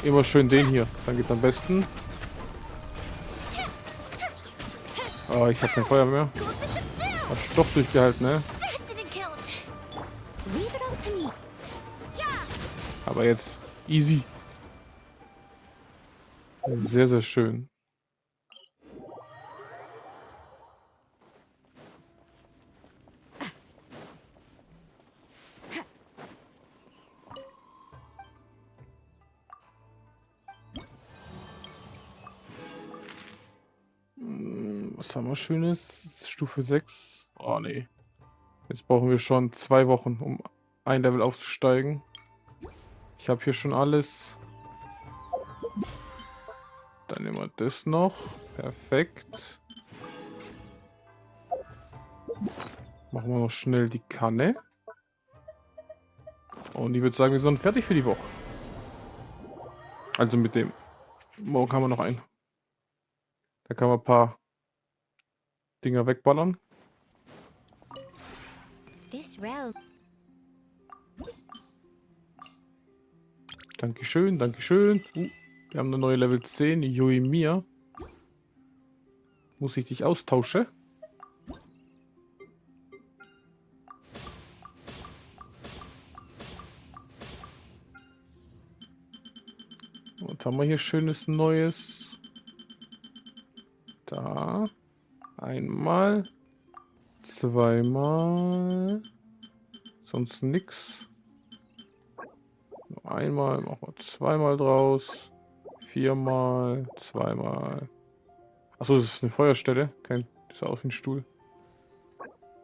Immer schön den hier. Dann geht's am besten. Oh, ich habe kein Feuer mehr. Hat Stoff durchgehalten, ne? Aber jetzt easy. Sehr, sehr schön. Was haben wir Schönes? Stufe 6. Oh nee. Jetzt brauchen wir schon 2 Wochen, um ein Level aufzusteigen. Ich habe hier schon alles. Dann nehmen wir das noch. Perfekt. Machen wir noch schnell die Kanne. Und ich würde sagen, wir sind fertig für die Woche. Also mit dem. Morgen haben wir noch einen. Da kann man ein paar Dinger wegballern. This road. Dankeschön, Dankeschön. Wir haben eine neue Level 10. Yoimiya. Muss ich dich austauschen? Was haben wir hier Schönes Neues? Da. Einmal. Zweimal. Sonst nix. Nur einmal. Machen wir zweimal draus. Viermal. Zweimal. Achso, das ist eine Feuerstelle. Kein. Das sah aus wie ein Stuhl.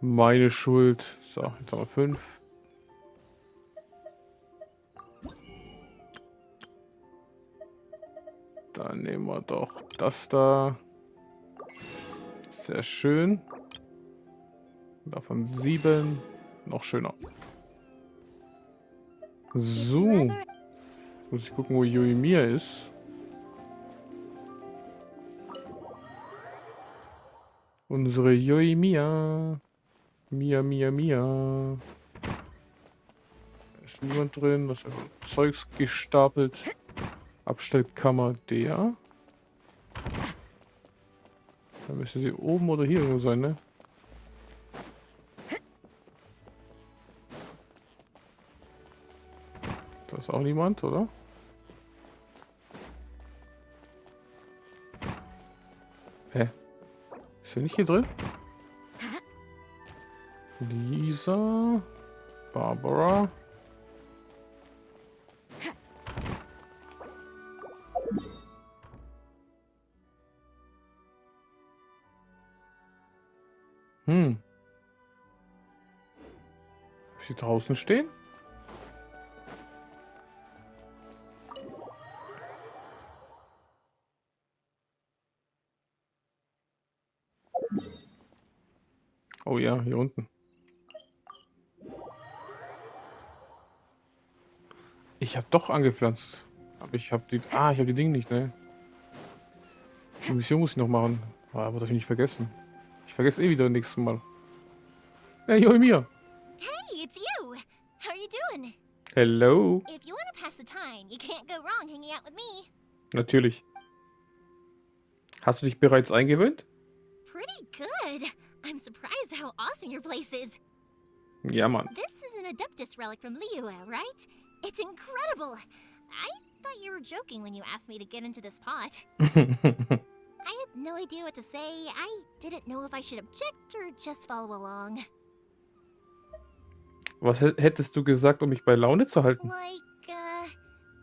Meine Schuld. So, jetzt haben wir 5. Dann nehmen wir doch das da. Sehr schön. Davon 7. Noch schöner. So. Muss ich gucken, wo Yoimiya ist. Unsere Yoimiya. Mia. Da ist niemand drin. Das ist einfach Zeugs gestapelt. Abstellkammer der. Da müsste sie oben oder hier irgendwo sein, ne? Da ist auch niemand, oder? Hä? Ist er nicht hier drin? Lisa. Barbara. Hab ich hier draußen stehen? Oh ja, hier unten. Ich habe doch angepflanzt. Aber ich habe die... Ah, ich habe die Dinge nicht, ne? Die Mission muss ich noch machen. Aber darf ich nicht vergessen. Ich vergesse eh wieder nächstes Mal. Hey, Yoimiya. Hey, it's you! How are you doing? Hello. If you want to pass the time, you can't go wrong hanging out with me. Natürlich. Hast du dich bereits eingewöhnt? Pretty good. I'm surprised how awesome your place is. Ja, Mann. This is an Adeptus relic from Liyue, right? It's incredible. I thought you were joking when you asked me to get into this pot. I had no idea what to say. I didn't know if I should object or just follow along. Was hättest du gesagt, um mich bei Laune zu halten? Like,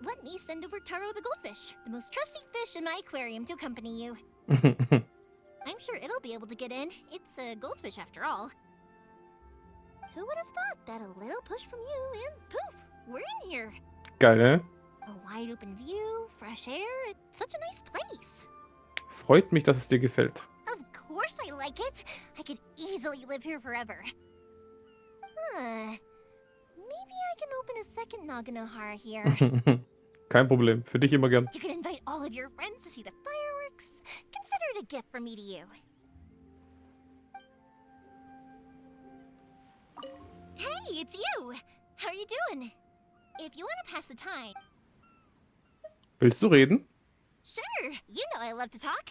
let me send over Taro the goldfish, the most trusty fish in my aquarium, to accompany you. I'm sure it'll be able to get in. It's a goldfish after all. Who would have thought that a little push from you and poof, we're in here. Geil, ne? A wide open view, fresh air, it's such a nice place. Freut mich, dass es dir gefällt. Of course I like it. I could easily live here forever. Maybe I can open a second Naganohara here. Kein Problem. Für dich immer gern. You can invite all of your friends to see the fireworks. Consider it a gift from me to you. Hey, it's you! How are you doing? If you want to pass the time... Willst du reden? Sure, you know I love to talk.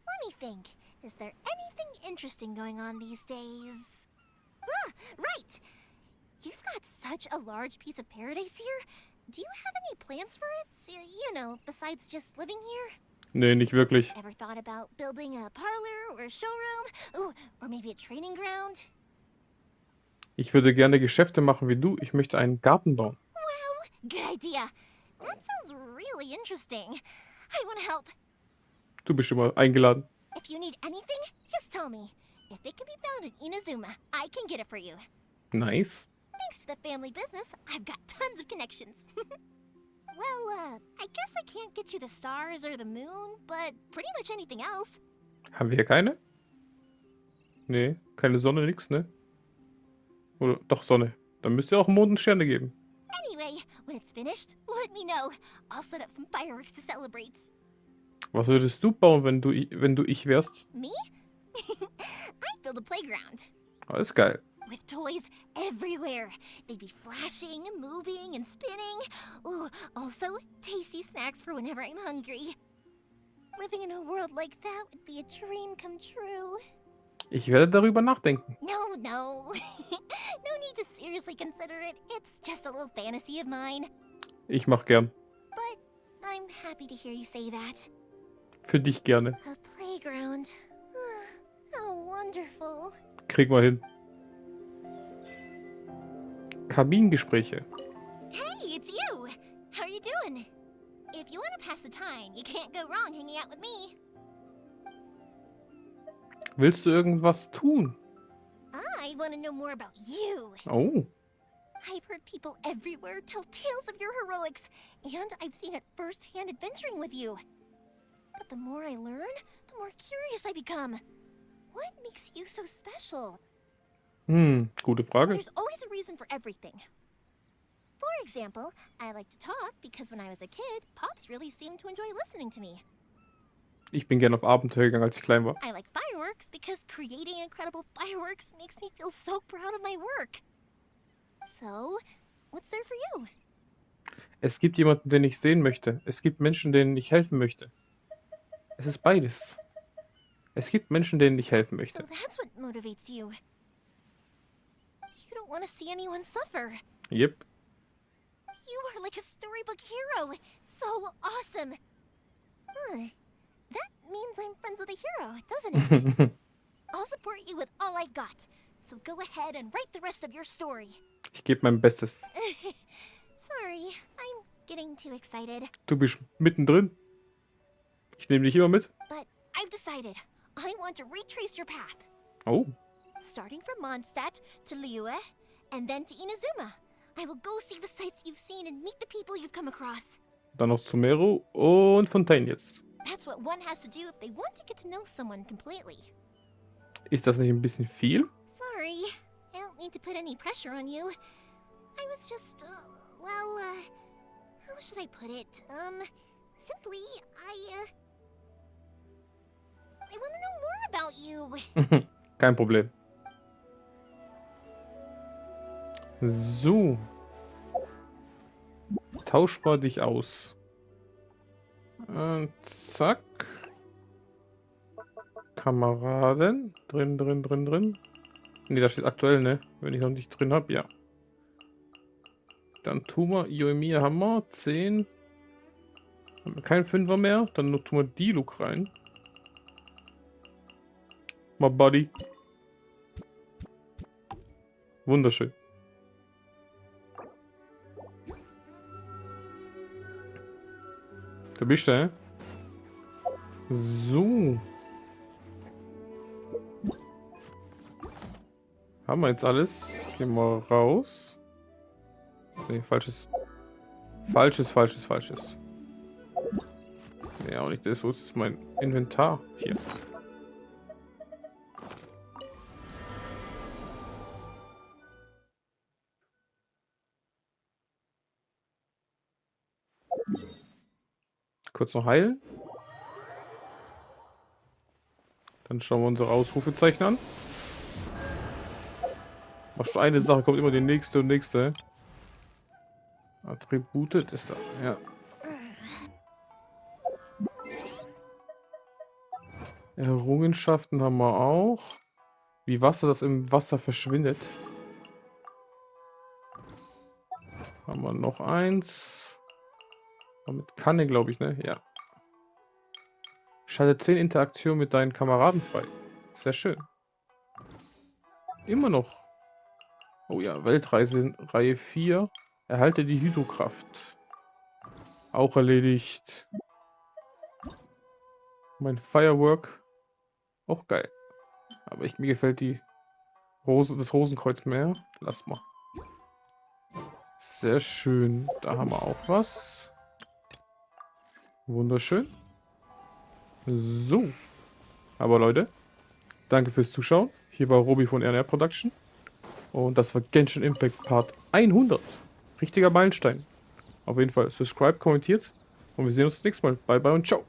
Let me think. Is there anything interesting going on these days? Ah, right! You've got such a large piece of paradise here. Do you have any plans for it? You know, besides just living here? Nee, nicht wirklich. Ever thought about building a parlor or a showroom? Ooh, or maybe a training ground? Ich würde gerne Geschäfte machen wie du. Ich möchte einen Garten bauen. Wow, good idea. That sounds really interesting. I want to help. Du bist immer eingeladen. If you need anything, just tell me. If it can be found in Inazuma, I can get it for you. Nice. Thanks to the family business, I've got tons of connections. Well, I guess I can't get you the stars or the moon, but pretty much anything else. Haben wir hier keine? Nee, keine Sonne, nix, ne? Oder doch Sonne. Dann müsste ja auch Mond und Sterne geben. Anyway, when it's finished, let me know. I'll set up some fireworks to celebrate. Was würdest du bauen, wenn du ich wärst? Me? I'd build a playground. Alles geil. With toys everywhere. They'd be flashing, moving, and spinning. Ooh, also tasty snacks for whenever I'm hungry. Living in a world like that would be a dream come true. Ich werde darüber nachdenken. No. No need to seriously consider it. It's just a little fantasy of mine. Ich mach gern. But I'm happy to hear you say that. Für dich gerne. A playground. How wonderful. Krieg mal hin. Kabinengespräche. Hey, it's you. How are you doing? If you want to pass the time, you can't go wrong hanging out with me. Willst du irgendwas tun? I want to know more about you. Oh. I've heard people everywhere tell tales of your heroics, and I've seen it firsthand adventuring with you. But the more I learn, the more curious I become. What makes you so special? Gute Frage. There's always a reason for everything. For example, I like to talk because when I was a kid, Pops really seemed to enjoy listening to me. Ich bin gern auf Abenteuer gegangen, als ich klein war. I like fireworks because creating incredible fireworks makes me feel so proud of my work. So, what's there for you? Es gibt jemanden, den ich sehen möchte. Es gibt Menschen, denen ich helfen möchte. Es ist beides. Es gibt Menschen, denen ich helfen möchte. So that's what motivates you. You don't want to see anyone suffer. Yep. You are like a storybook hero. So awesome. That means I'm friends with a hero, doesn't it? I'll support you with all I've got. So go ahead and write the rest of your story. Ich gebe mein Bestes. Sorry, I'm getting too excited. Du bist mittendrin. Ich nehme dich immer mit. But I've decided. I want to retrace your path. Oh. Starting from Mondstadt to Liyue, and then to Inazuma. I will go see the sights you've seen and meet the people you've come across. Dann noch zu Meru und Fontaine jetzt. That's what one has to do if they want to get to know someone completely. Ist das nicht ein bisschen viel? Sorry, I don't mean to put any pressure on you. I was just, how should I put it? Simply, I want to know more about you. Kein Problem. So. Tausch mal dich aus. Zack. Kameraden. Drin. Ne, da steht aktuell, ne? Wenn ich noch nicht drin habe, ja. Dann tun wir Yoimiya Hammer 10. Haben wir keinen 5er mehr. Dann tun wir die Look rein. My Buddy. Wunderschön. Du bist da, So. Haben wir jetzt alles? Gehen wir raus. Ne, falsches. Falsches. Ne, auch nicht das. Wo ist mein Inventar? Hier. Kurz noch heilen. Dann schauen wir unsere Ausrufezeichen an. Machst du eine Sache, kommt immer die nächste und nächste. Attribute ist da, ja. Errungenschaften haben wir auch. Wie Wasser, das im Wasser verschwindet. Haben wir noch eins. Damit kann er, glaube ich, ne? Ja. Schalte 10 Interaktionen mit deinen Kameraden frei. Sehr schön. Immer noch. Oh ja, Weltreise Reihe 4. Erhalte die Hydrokraft. Auch erledigt. Mein Firework. Auch geil. Aber mir gefällt das Rosenkreuz mehr. Lass mal. Sehr schön. Da haben wir auch was. Wunderschön. So. Aber Leute, danke fürs Zuschauen. Hier war Robi von RNR Production. Und das war Genshin Impact Part 100. Richtiger Meilenstein. Auf jeden Fall subscribe, kommentiert. Und wir sehen uns das nächste Mal. Bye bye und ciao.